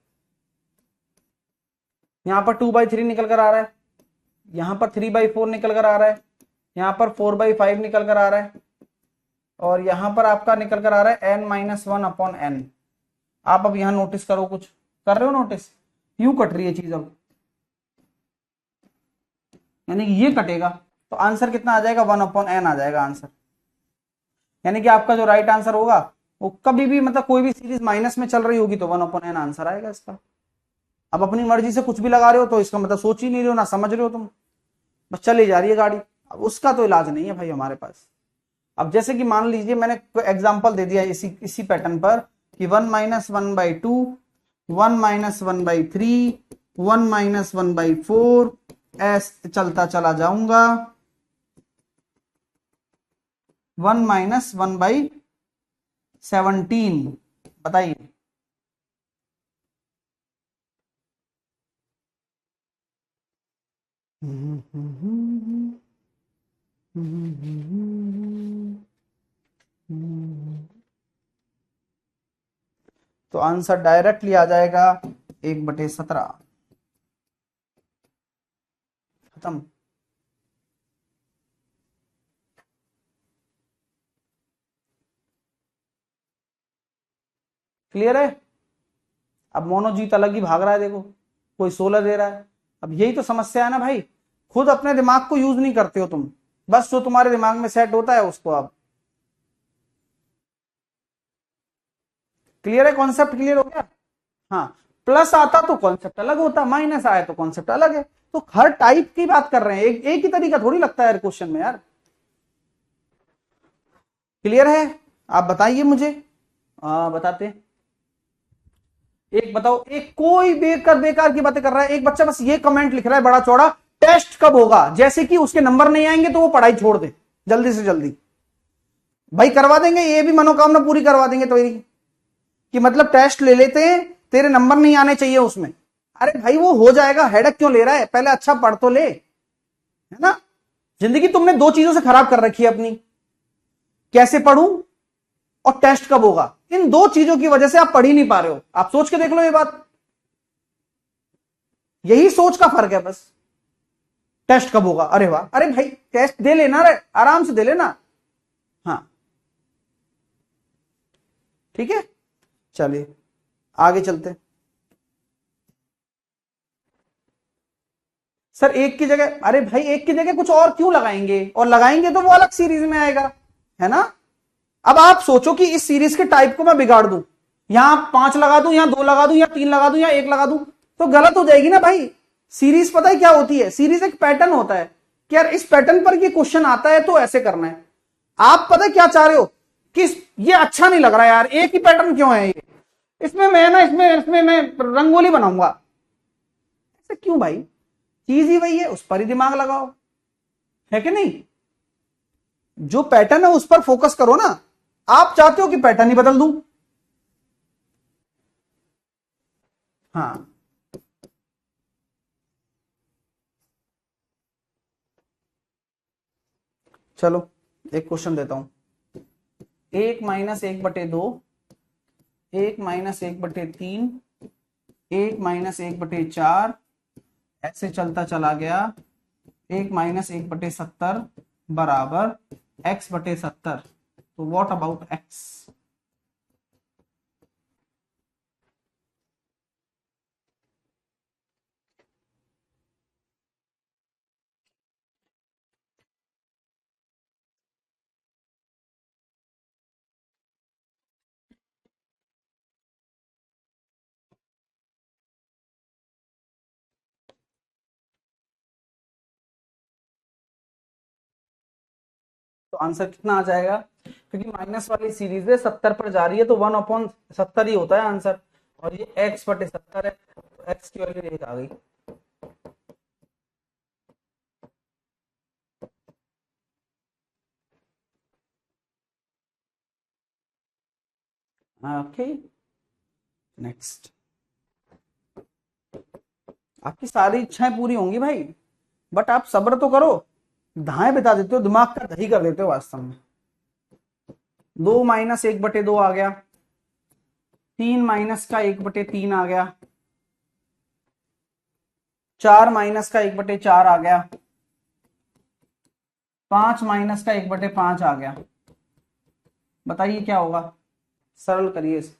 यहां पर 2/3 निकल कर आ रहा है, यहां पर 3/4 निकल कर आ रहा है, यहां पर 4/5 निकल कर आ रहा है, और यहां पर आपका निकल कर आ रहा है n-1/n। आप अब यहां नोटिस करो, कुछ कर रहे हो नोटिस? यूं कट रही है चीज अब, यानी कि ये कटेगा तो आंसर कितना आ जाएगा? 1/n आ जाएगा आंसर। यानी कि आपका जो राइट आंसर होगा वो कभी भी मतलब कोई भी सीरीज माइनस में चल रही होगी तो 1/n आंसर आएगा इसका। अब अपनी मर्जी से कुछ भी लगा रहे हो तो इसका मतलब सोच ही नहीं रहे हो, ना समझ रहे हो तुम, बस चली जा रही है गाड़ी। अब उसका तो इलाज नहीं है भाई हमारे पास। अब जैसे कि मान लीजिए मैंने एग्जांपल दे दिया इसी पैटर्न पर कि 1-1/2, 1-1/3, 1-1/4, ऐसे चलता चला जाऊंगा 1-1/17। बताइए तो आंसर डायरेक्टली आ जाएगा 1/17। खत्म। क्लियर है? अब मोनोजीत अलग ही भाग रहा है, देखो कोई 16 दे रहा है। अब यही तो समस्या है ना भाई, खुद अपने दिमाग को यूज नहीं करते हो तुम, बस जो तुम्हारे दिमाग में सेट होता है उसको। अब क्लियर है? कॉन्सेप्ट क्लियर हो गया? हाँ, प्लस आता तो कॉन्सेप्ट अलग होता, माइनस आया तो कॉन्सेप्ट अलग है। तो हर टाइप की बात कर रहे हैं, एक ही तरीका थोड़ी लगता है क्वेश्चन में यार। क्लियर है? आप बताइए मुझे। बताते। एक बताओ, एक कोई बेकार बेकार की बातें कर रहा है, एक बच्चा बस ये कमेंट लिख रहा है बड़ा चौड़ा, टेस्ट कब होगा, जैसे कि उसके नंबर नहीं आएंगे तो वो पढ़ाई छोड़ दे जल्दी से जल्दी। भाई करवा देंगे, ये भी मनोकामना पूरी करवा देंगे तो कि मतलब टेस्ट ले लेते हैं, तेरे नंबर नहीं आने चाहिए उसमें। अरे भाई वो हो जाएगा, हेडक क्यों ले रहा है, पहले अच्छा पढ़ तो ले, है ना। जिंदगी तुमने दो चीजों से खराब कर रखी है अपनी, कैसे पढ़ूं और टेस्ट कब होगा। इन दो चीजों की वजह से आप पढ़ ही नहीं पा रहे हो। आप सोच के देख लो ये बात, यही सोच का फर्क है बस। टेस्ट कब होगा, अरे वाह, अरे भाई टेस्ट दे लेना रे, आराम से दे लेना। हाँ ठीक है, चलिए आगे चलते। सर एक की जगह, अरे भाई एक की जगह कुछ और क्यों लगाएंगे, और लगाएंगे तो वो अलग सीरीज में आएगा, है ना। अब आप सोचो कि इस सीरीज के टाइप को मैं बिगाड़ दूं, यहां 5 लगा दूं, यहां 2 लगा दूं, या 3 लगा दूं, या 1 लगा दूं, तो गलत हो जाएगी ना भाई। सीरीज पता है क्या होती है, सीरीज एक पैटर्न होता है कि यार इस पैटर्न पर ये क्वेश्चन आता है तो ऐसे करना है। आप पता है क्या चाह रहे हो कि ये अच्छा नहीं लग रहा यार, एक ही पैटर्न क्यों है ये, इसमें मैं ना इसमें इसमें मैं रंगोली बनाऊंगा। ऐसे क्यों भाई, चीज ही वही है, उस पर ही दिमाग लगाओ, है कि नहीं। जो पैटर्न है उस पर फोकस करो ना। आप चाहते हो कि पैटर्न ही बदल दूं। हाँ चलो एक क्वेश्चन देता हूं, 1-1/2, 1-1/3, 1-1/4, ऐसे चलता चला गया 1-1/70 बराबर x/70। तो व्हाट अबाउट एक्स? तो आंसर कितना आ जाएगा? क्योंकि माइनस वाली सीरीज है 70 पर जा रही है तो 1/70 ही होता है आंसर, और ये x/70 है, तो x की वैल्यू 1 आ गई। Okay, next. आपकी सारी इच्छाएं पूरी होंगी भाई, बट आप सब्र तो करो। धाएं बिता देते हो, दिमाग का दही कर देते हो वास्तव में। 2 - 1/2 आ गया, 3 माइनस का 1/3 आ गया, 4 माइनस का 1/4 आ गया, 5 माइनस का 1/5 आ गया। बताइए क्या होगा? सरल करिए इसे।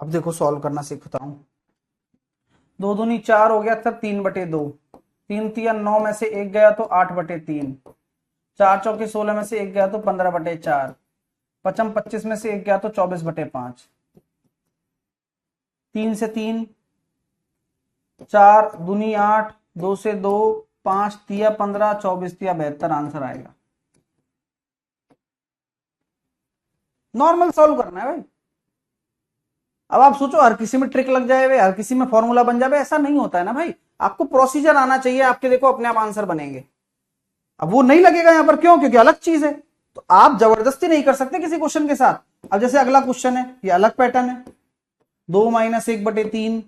अब देखो सॉल्व करना सीखता हूं। 2 दूनी 4 हो गया था, 3/2। 3 - 3 = 9 में से 1 गया तो 8/3। 4 - 4 = 16 में से 1 गया तो 15/4। 5 - 25 में से 1 गया तो 24/5। 3 से 3, 4 दूनी 8, 2 से 2, 5 तिया 15, 24 तिया 72 आंसर आएगा। नॉर्मल सॉल्व करना है भाई। अब आप सोचो हर किसी में ट्रिक लग जाए, हर किसी में फॉर्मूला बन जाए, ऐसा नहीं होता है ना भाई। आपको प्रोसीजर आना चाहिए, आपके देखो अपने आप आंसर बनेंगे। अब वो नहीं लगेगा यहां पर, क्यों? क्योंकि अलग चीज है, तो आप जबरदस्ती नहीं कर सकते किसी क्वेश्चन के साथ। अब जैसे अगला क्वेश्चन है, ये अलग पैटर्न है। 2 - 1/3,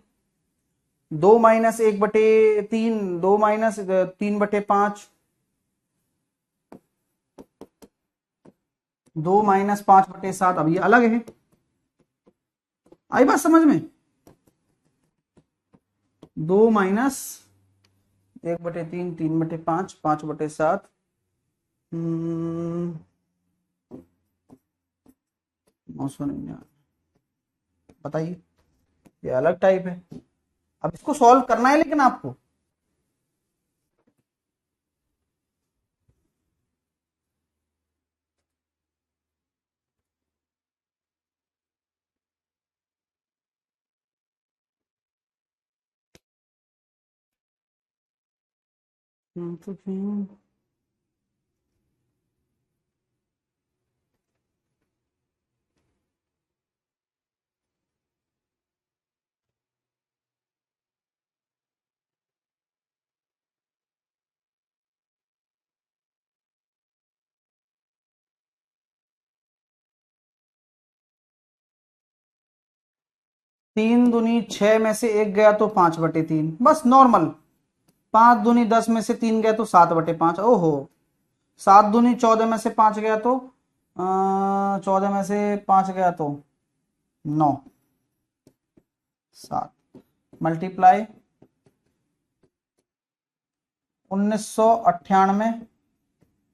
2 - 1/3, 2 - 3/5, 2 - 5/7। अब ये अलग है, आई बात समझ में? 2 - 1/3, 3/5, 5/7, 999। बताइए, ये अलग टाइप है। अब इसको सॉल्व करना है लेकिन आपको। तीन दूनी 6 में से 1 गया तो 5/3, बस नॉर्मल। 5 दूनी 10 में से 3 गया तो 7/5। ओहो, 7 दूनी 14 में से 5 गया तो 14 में से 5 गया तो 9। 7 मल्टीप्लाई 1998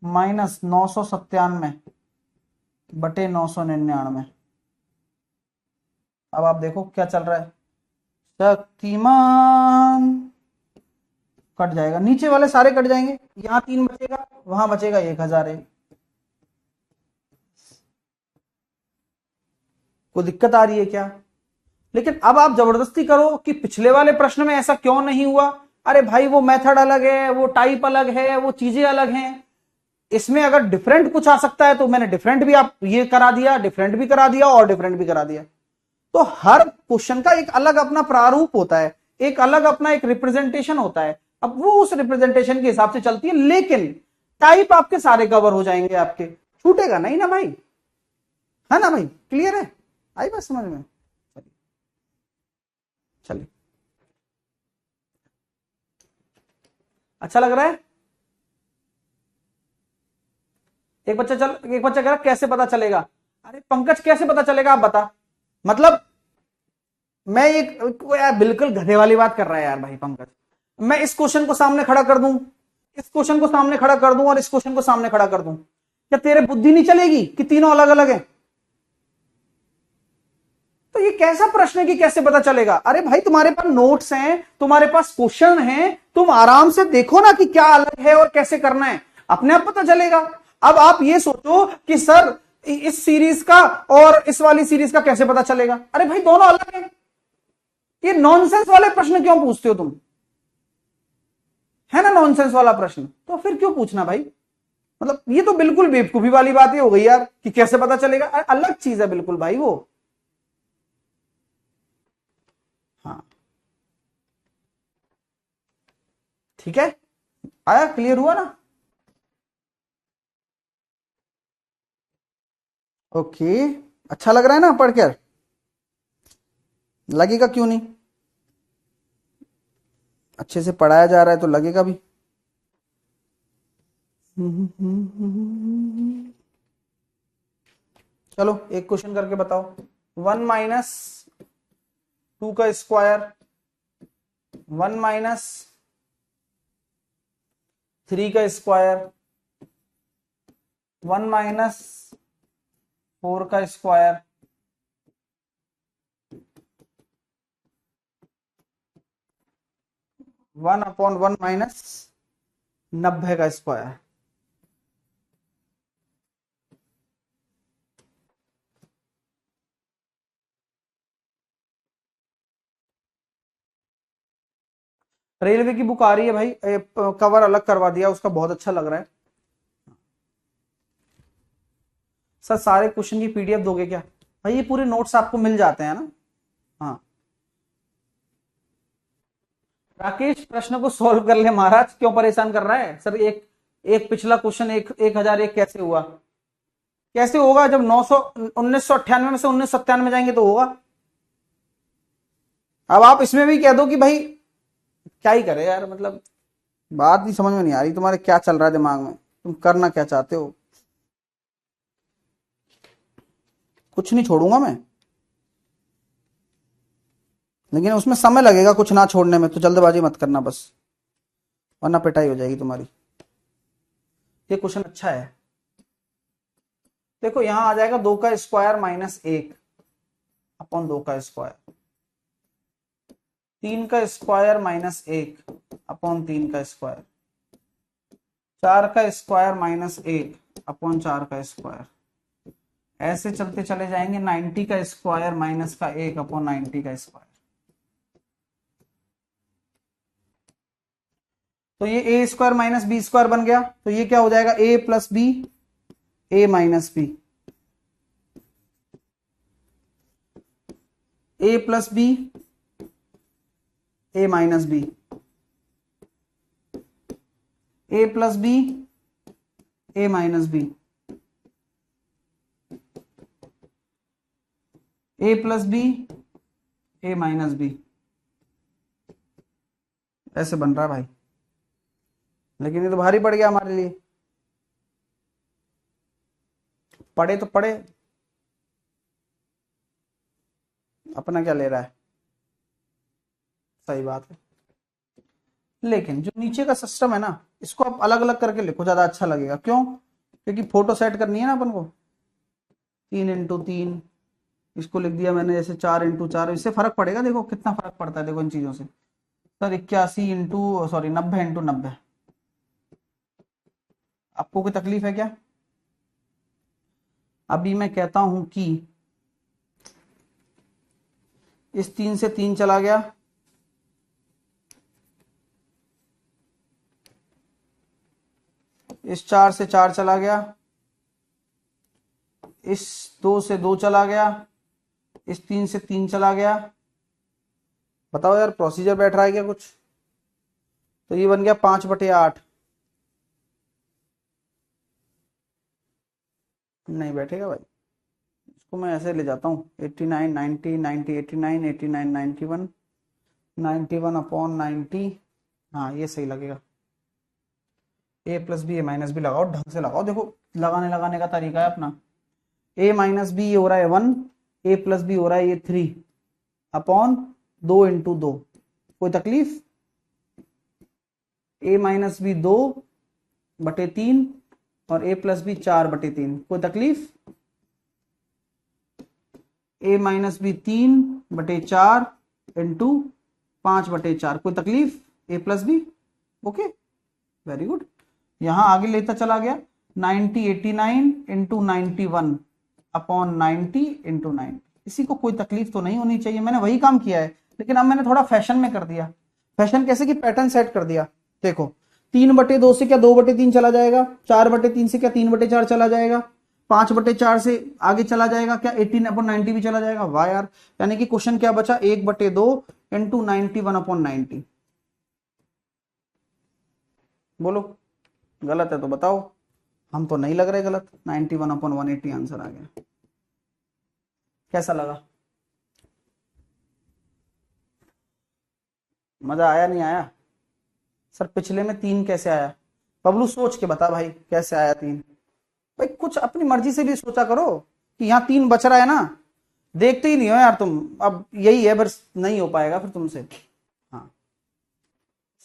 माइनस 997/999। अब आप देखो क्या चल रहा है। शक्तिमान कट जाएगा, नीचे वाले सारे कट जाएंगे, यहां 3 बचेगा, वहां बचेगा 1000। कोई दिक्कत आ रही है क्या? लेकिन अब आप जबरदस्ती करो कि पिछले वाले प्रश्न में ऐसा क्यों नहीं हुआ। अरे भाई वो मेथड अलग है, वो टाइप अलग है, वो चीजें अलग हैं। इसमें अगर डिफरेंट कुछ आ सकता है तो मैंने डिफरेंट भी आप ये करा दिया, डिफरेंट भी करा दिया और डिफरेंट भी करा दिया। तो हर क्वेश्चन का एक अलग अपना प्रारूप होता है, एक अलग अपना एक रिप्रेजेंटेशन होता है। अब वो उस रिप्रेजेंटेशन के हिसाब से चलती है, लेकिन टाइप आपके सारे कवर हो जाएंगे, आपके छूटेगा नहीं ना भाई, है ना भाई, क्लियर है, आई बात समझ में? चलिए अच्छा लग रहा है। एक बच्चा कह रहा कैसे पता चलेगा? अरे पंकज कैसे पता चलेगा आप बता, मतलब मैं यार बिल्कुल गधे वाली बात कर रहा है यार भाई पंकज। मैं इस क्वेश्चन को सामने खड़ा कर दूं, इस क्वेश्चन को सामने खड़ा कर दूं और इस क्वेश्चन को सामने खड़ा कर दूं, क्या तेरे बुद्धि नहीं चलेगी कि तीनों अलग अलग हैं? तो ये कैसा प्रश्न है कि कैसे पता चलेगा? अरे भाई तुम्हारे पास नोट्स हैं, तुम्हारे पास क्वेश्चन हैं, तुम आराम से देखो ना कि क्या अलग है और कैसे करना है, अपने आप पता चलेगा। अब आप ये सोचो कि सर इस सीरीज का और इस वाली सीरीज का कैसे पता चलेगा? अरे भाई दोनों अलग हैं। ये नॉनसेंस वाले प्रश्न क्यों पूछते हो तुम? है ना नॉनसेंस वाला प्रश्न, तो फिर क्यों पूछना भाई? मतलब ये तो बिल्कुल बेवकूफी वाली बात ही हो गई यार कि कैसे पता चलेगा, अलग चीज है बिल्कुल भाई वो। हाँ ठीक है, आया, क्लियर हुआ ना? ओके, अच्छा लग रहा है ना पढ़कर? लगेगा क्यों नहीं, अच्छे से पढ़ाया जा रहा है तो लगेगा भी। चलो एक क्वेश्चन करके बताओ। 1 - 2 का स्क्वायर, 1 - 3 का स्क्वायर, 1 - 4 का स्क्वायर, 1/1 - 90 का स्क्वायर। रेलवे की बुक आ रही है भाई, कवर अलग करवा दिया उसका, बहुत अच्छा लग रहा है। सर सारे क्वेश्चन की पीडीएफ दोगे क्या? भाई ये पूरे नोट्स आपको मिल जाते हैं ना। हाँ राकेश प्रश्न को सॉल्व कर ले महाराज, क्यों परेशान कर रहा है? सर एक एक पिछला क्वेश्चन 1001 कैसे हुआ? कैसे होगा जब 1998 में से 1997 में जाएंगे तो होगा। अब आप इसमें भी कह दो कि भाई क्या ही करे यार, मतलब बात ही समझ में नहीं आ रही तुम्हारे, क्या चल रहा है दिमाग में, तुम करना क्या चाहते हो? कुछ नहीं छोड़ूंगा मैं, लेकिन उसमें समय लगेगा कुछ ना छोड़ने में, तो जल्दबाजी मत करना बस, वरना पिटाई हो जाएगी तुम्हारी। ये क्वेश्चन अच्छा है, देखो यहां आ जाएगा 2 का स्क्वायर -1 अपॉन 2 का स्क्वायर, 3 का स्क्वायर -1 अपॉन 3 का स्क्वायर, 4 का स्क्वायर -1 अपॉन 4 का स्क्वायर, ऐसे चलते चले जाएंगे 90 का स्क्वायर -1 अपॉन 90 का स्क्वायर। तो ये ए स्क्वायर माइनस बी स्क्वायर बन गया, तो ये क्या हो जाएगा? ए प्लस बी, ए माइनस बी, ए प्लस बी, ए माइनस बी, ए प्लस बी, ए माइनस बी, ए प्लस बी, ए माइनस बी, ऐसे बन रहा है भाई, लेकिन ये तो भारी पड़ गया हमारे लिए। पढ़े तो पढ़े, अपना क्या ले रहा है? सही बात है, लेकिन जो नीचे का सिस्टम है ना, इसको आप अलग अलग करके लिखो, ज्यादा अच्छा लगेगा। क्यों? क्योंकि फोटो सेट करनी है ना अपन को, 3 × 3, इसको लिख दिया मैंने जैसे 4 × 4, इससे फर्क पड़ेगा, देखो कितना फर्क पड़ता है देखो इन चीजों से। सर 81 इंटू सॉरी 90 × 90, आपको कोई तकलीफ है क्या? अभी मैं कहता हूं कि इस 3 से 3 चला गया, इस 4 से 4 चला गया, इस 2 से 2 चला गया, इस 3 से 3 चला गया। बताओ यार प्रोसीजर बैठ रहा है क्या कुछ? तो ये बन गया 5/8। नहीं बैठेगा भाई, इसको मैं ऐसे ले जाता हूँ 89 90 90 89 89 91 91 अपॉन 90। हाँ ये सही लगेगा। ए प्लस बी ए माइनस बी लगाओ, ढंग से लगाओ, देखो लगाने का तरीका है अपना। ए माइनस बी ये हो रहा है 1, ए प्लस बी हो रहा है ये 3 अपॉन 2 × 2। कोई तकलीफ? ए माइनस बी 2/3 और ए प्लस बी 4/3। कोई तकलीफ? A minus B 3/4 into 5/4। कोई तकलीफ? A plus B. Okay very good. यहां आगे लेता चला गया 90 89 इंटू 91 अपॉन 90 इंटू 90। इसी को कोई तकलीफ तो नहीं होनी चाहिए, मैंने वही काम किया है, लेकिन अब मैंने थोड़ा फैशन में कर दिया। फैशन कैसे कि पैटर्न सेट कर दिया। देखो 3/2 से क्या 2/3 चला जाएगा, 4/3 से क्या 3/4 चला जाएगा, 5/4 से आगे चला जाएगा क्या 18/90 भी चला जाएगा। वाह यार, यानी कि क्वेश्चन क्या बचा 1/2 इंटू 91/90। बोलो गलत है तो बताओ, हम तो नहीं लग रहे गलत। 91/180 आंसर आ गया। कैसा लगा? मजा आया नहीं आया? सर पिछले में 3 कैसे आया? बबलू सोच के बता भाई कैसे आया 3। भाई कुछ अपनी मर्जी से भी सोचा करो कि यहाँ 3 बच रहा है ना। देखते ही नहीं हो यार तुम, अब यही है बस, नहीं हो पाएगा फिर तुमसे। हाँ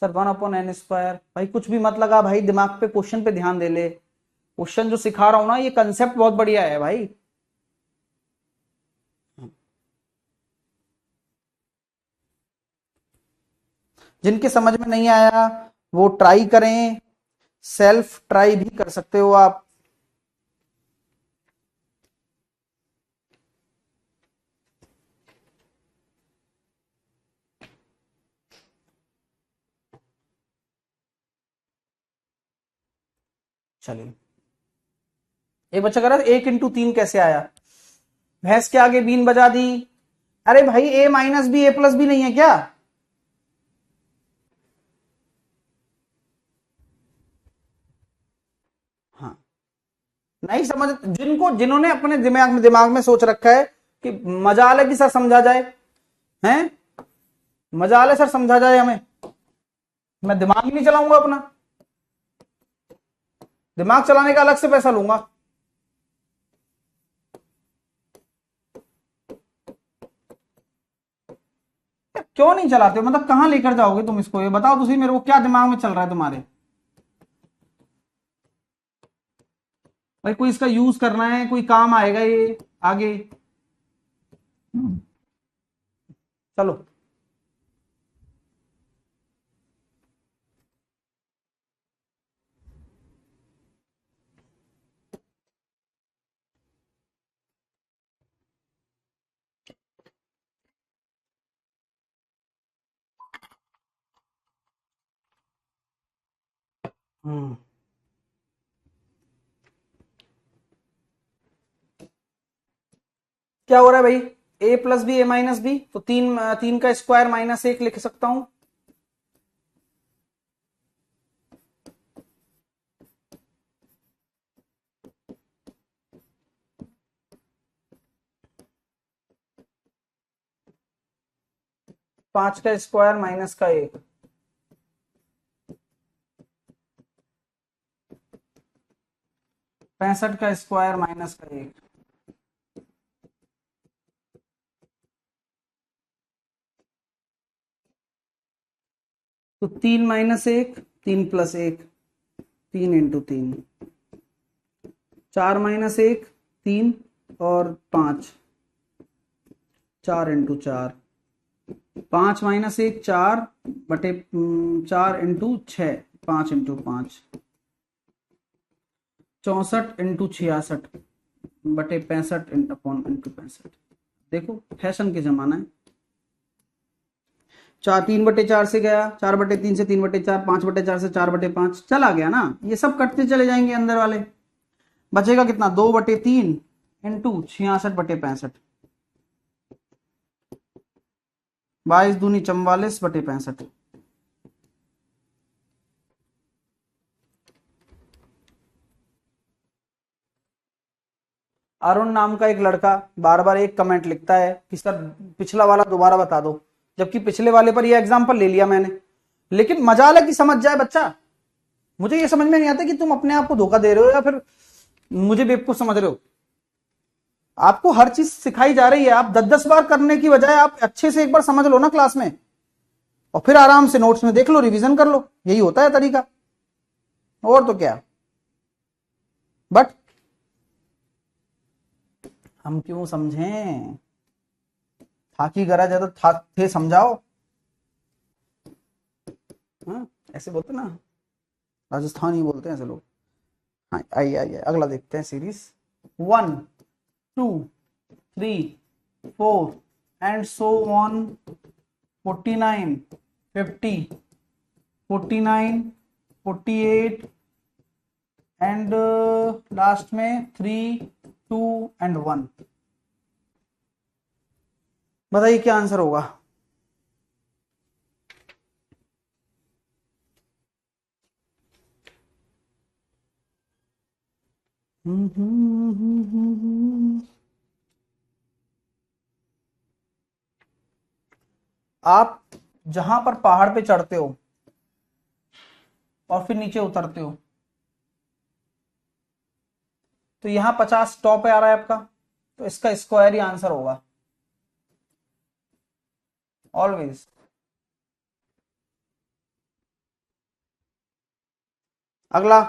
सर 1/n²। भाई कुछ भी मत लगा भाई, दिमाग पे क्वेश्चन पे ध्यान दे ले। क्वेश्चन जो सिखा रहा हूं ना, ये कंसेप्ट बहुत बढ़िया है भाई। जिनके समझ में नहीं आया वो ट्राई करें, सेल्फ ट्राई भी कर सकते हो आप। चलिए एक बच्चा कह रहा है 1 × 3 कैसे आया? भैंस के आगे बीन बजा दी। अरे भाई ए माइनस बी ए प्लस बी नहीं है क्या? हाँ नहीं समझ, जिन्होंने अपने दिमाग में सोच रखा है कि मजाल है कि सर समझा जाए, हैं मजाल है सर समझा जाए हमें, मैं दिमाग ही नहीं चलाऊंगा अपना, दिमाग चलाने का अलग से पैसा लूंगा। क्यों नहीं चलाते हो? मतलब कहां लेकर जाओगे तुम इसको, ये बताओ तुम मेरे को, क्या दिमाग में चल रहा है तुम्हारे? भाई कोई इसका यूज करना है, कोई काम आएगा ये आगे। चलो हम्म क्या हो रहा है भाई? ए प्लस बी ए माइनस बी, तो 3 का स्क्वायर -1 लिख सकता हूं। पांच का स्क्वायर माइनस का 1, 65 का स्क्वायर माइनस का 1। तो 3 - 1 3 + 1 3 × 3, 4 - 1 3 और 5 4 × 4, 5 - 1 4/4 × 6 5 × 5, 64 × 66/65 देखो फैशन के जमाना है। 3/4 से गया, 4/3 से 3/4, 5/4 से 4/5 चला गया ना, ये सब कटते चले जाएंगे अंदर वाले। बचेगा कितना 2/3 इंटू 66/65, 22 दूनी 44/65। अरुण नाम का एक लड़का बार बार एक कमेंट लिखता है कि सर पिछला वाला दोबारा बता दो, जबकि पिछले वाले पर ये एग्जाम्पल ले लिया मैंने। लेकिन मजाल है कि समझ जाए बच्चा। मुझे ये समझ में नहीं आता कि तुम अपने आप को धोखा दे रहे हो या फिर मुझे बेवकूफ समझ रहे हो। आपको हर चीज सिखाई जा रही है, आप 10-10 बार करने की बजाय आप अच्छे से एक बार समझ लो ना क्लास में, और फिर आराम से नोट्स में देख लो, रिवीजन कर लो। यही होता है तरीका, और तो क्या। बट हम क्यों समझें, था की गरज है तो था थे समझाओ। हाँ, ऐसे बोलते ना, राजस्थानी बोलते हैं ऐसे लोग। हाँ, आइए आइए अगला देखते हैं series. 1 2 3 4 and so on 49 50 49 48 and last में 3 2 एंड 1। बताइए क्या आंसर होगा। आप जहां पर पहाड़ पे चढ़ते हो और फिर नीचे उतरते हो, तो यहां 50 टॉप पे आ रहा है आपका, तो इसका स्क्वायर ही आंसर होगा ऑलवेज। अगला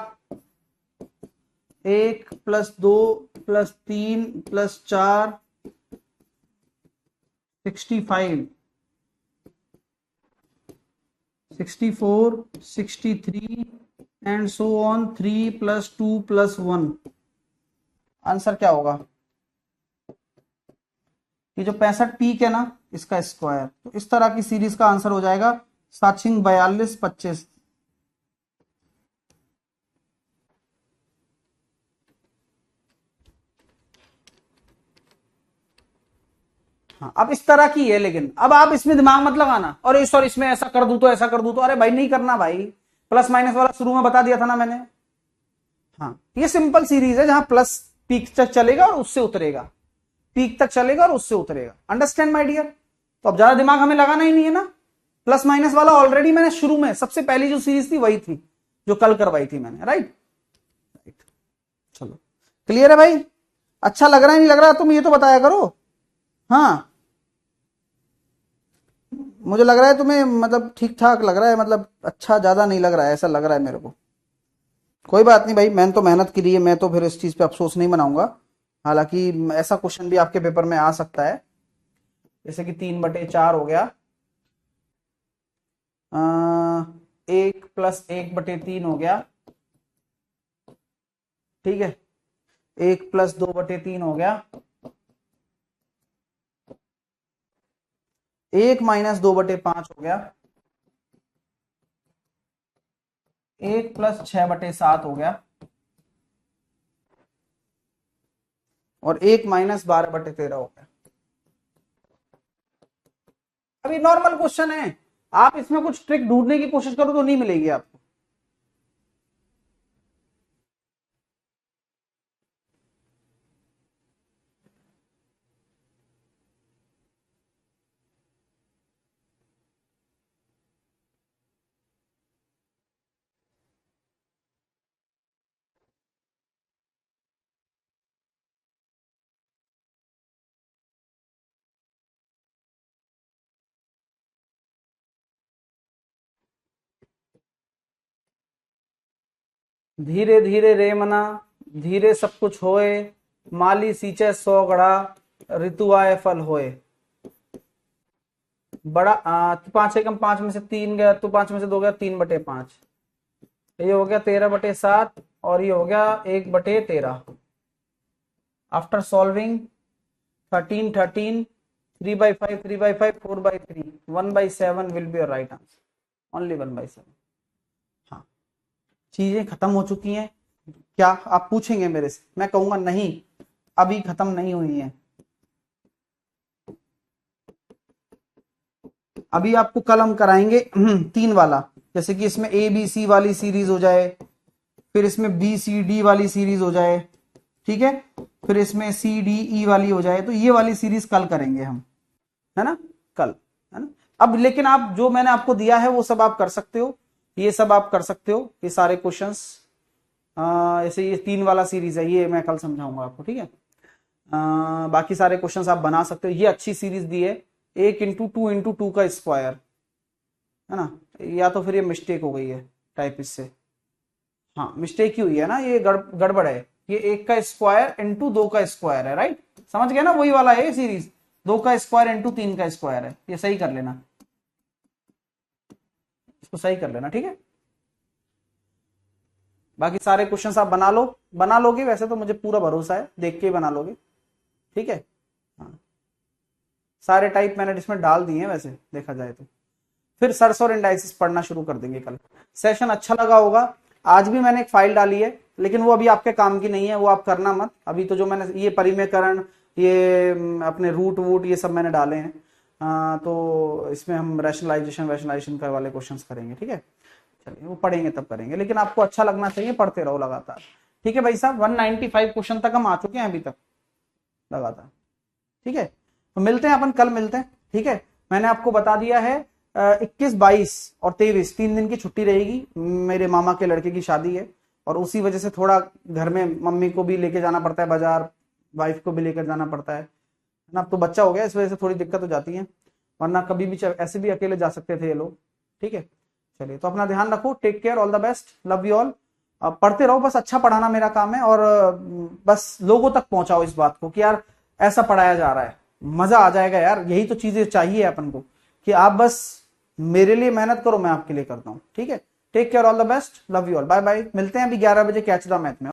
1 + 2 + 3 + 4 65 64 63 एंड सो ऑन 3 + 2 + 1। आंसर क्या होगा। ये जो 65 पीक है ना, इसका स्क्वायर, तो इस तरह की सीरीज का आंसर हो जाएगा 7 42 25। हाँ, अब इस तरह की है, लेकिन अब आप इसमें दिमाग मत लगाना और सॉरी इसमें ऐसा कर दूं तो ऐसा कर दूं तो, अरे भाई नहीं करना भाई। प्लस माइनस वाला शुरू में बता दिया था ना मैंने। हाँ, ये सिंपल सीरीज है जहां प्लस पीक तक चलेगा और उससे उतरेगा, पीक तक चलेगा और उससे उतरेगा। Understand my dear. तो अब ज्यादा दिमाग हमें लगाना ही नहीं है ना। प्लस माइनस वाला ऑलरेडी मैंने शुरू में सबसे पहली जो सीरीज थी वही थी जो कल करवाई थी मैंने, राइट। चलो क्लियर है भाई। अच्छा लग रहा है नहीं लग रहा तुम ये तो बताया करो। हाँ, मुझे लग रहा है तुम्हें मतलब ठीक ठाक लग रहा है, मतलब अच्छा ज्यादा नहीं लग रहा है, ऐसा लग रहा है मेरे को। कोई बात नहीं भाई, मैंने तो मेहनत की है, मैं तो फिर इस चीज पे अफसोस नहीं मनाऊंगा। हालांकि ऐसा क्वेश्चन भी आपके पेपर में आ सकता है, जैसे कि 3/4 हो गया, 1 + 1/3 हो गया, ठीक है, 1 + 2/3 हो गया, 1 - 2/5 हो गया, 1 + 6/7 हो गया, और 1 - 12/13 हो गया। अभी नॉर्मल क्वेश्चन है, आप इसमें कुछ ट्रिक ढूंढने की कोशिश करो तो नहीं मिलेगी आपको। धीरे धीरे रे मना, धीरे सब कुछ होए, माली सींचे 100 गड़ा, ऋतु आए फल होए। बड़ा 5 एकम 5 में से 3 गया तो 5 में से 2 गया, 3/5। ये हो गया 13/7 और ये हो गया 1/13। After solving 13 13 3/5 3/5 4/3 1/7 will be your right answer, only 1/7। हाँ, चीजें खत्म हो चुकी हैं क्या, आप पूछेंगे मेरे से, मैं कहूंगा नहीं अभी खत्म नहीं हुई है। अभी आपको कल हम कराएंगे 3 वाला, जैसे कि इसमें ABC वाली सीरीज हो जाए, फिर इसमें BCD वाली सीरीज हो जाए, ठीक है, फिर इसमें सी डी ई वाली हो जाए, तो ये वाली सीरीज कल करेंगे हम, है ना, कल, है ना। अब लेकिन आप जो मैंने आपको दिया है वो सब आप कर सकते हो, ये सब आप कर सकते हो, ये सारे क्वेश्चंस। ऐसे ये 3 वाला सीरीज है, ये मैं कल समझाऊंगा आपको, ठीक है। बाकी सारे क्वेश्चंस आप बना सकते हो, ये अच्छी सीरीज दी है, 1 × 2 × 2 का स्क्वायर, है ना। या तो फिर ये मिस्टेक हो गई है टाइप इससे, हाँ मिस्टेक ही हुई है ना, ये गड़बड़ है, ये 1 का स्क्वायर इंटू 2 का स्क्वायर है, राइट, समझ गए ना, वही वाला है ये सीरीज, 2 का स्क्वायर इंटू 3 का स्क्वायर है, ये सही कर लेना, इसको सही कर लेना, ठीक है। बाकी सारे क्वेश्चंस आप बना लोगे, वैसे तो मुझे पूरा भरोसा है, देख के ही बना लोगे, ठीक है। हाँ, सारे टाइप मैंने इसमें डाल दिए हैं वैसे देखा जाए तो। फिर सर्स और इंडाइसिस पढ़ना शुरू कर देंगे कल। सेशन अच्छा लगा होगा। आज भी मैंने एक फाइल डाली है, लेकिन वो अभी आपके काम की नहीं है, वो आप करना मत अभी। तो जो मैंने ये परिमेयकरण, ये अपने रूट वूट, ये सब मैंने डाले हैं, तो इसमें हम रैशनलाइजेशन का वाले क्वेश्चंस करेंगे, ठीक है। चलिए वो पढ़ेंगे तब करेंगे, लेकिन आपको अच्छा लगना चाहिए, पढ़ते रहो लगातार, ठीक है भाई साहब। 195 क्वेश्चन तक हम आ चुके हैं अभी तक लगातार, ठीक है। तो मिलते हैं अपन, कल मिलते हैं, ठीक है। मैंने आपको बता दिया है 21, 22 और 23 3 दिन की छुट्टी रहेगी, मेरे मामा के लड़के की शादी है, और उसी वजह से थोड़ा घर में मम्मी को भी लेके जाना पड़ता है बाजार, वाइफ को भी लेकर जाना पड़ता है ना। अब तो बच्चा हो गया, इस वजह से थोड़ी दिक्कत हो जाती है, वरना कभी भी ऐसे भी अकेले जा सकते थे ये लोग, ठीक है। चलिए, तो अपना ध्यान रखो, take care, all the best, love you all. पढ़ते रहो, बस अच्छा पढ़ाना मेरा काम है, और बस लोगों तक पहुंचाओ इस बात को कि यार ऐसा पढ़ाया जा रहा है, मजा आ जाएगा यार, यही तो चीजें चाहिए अपन को, कि आप बस मेरे लिए मेहनत करो, मैं आपके लिए करता हूँ, ठीक है। Take care, all the best, love you all, bye bye. मिलते हैं अभी 11 बजे कैच द मैथ में।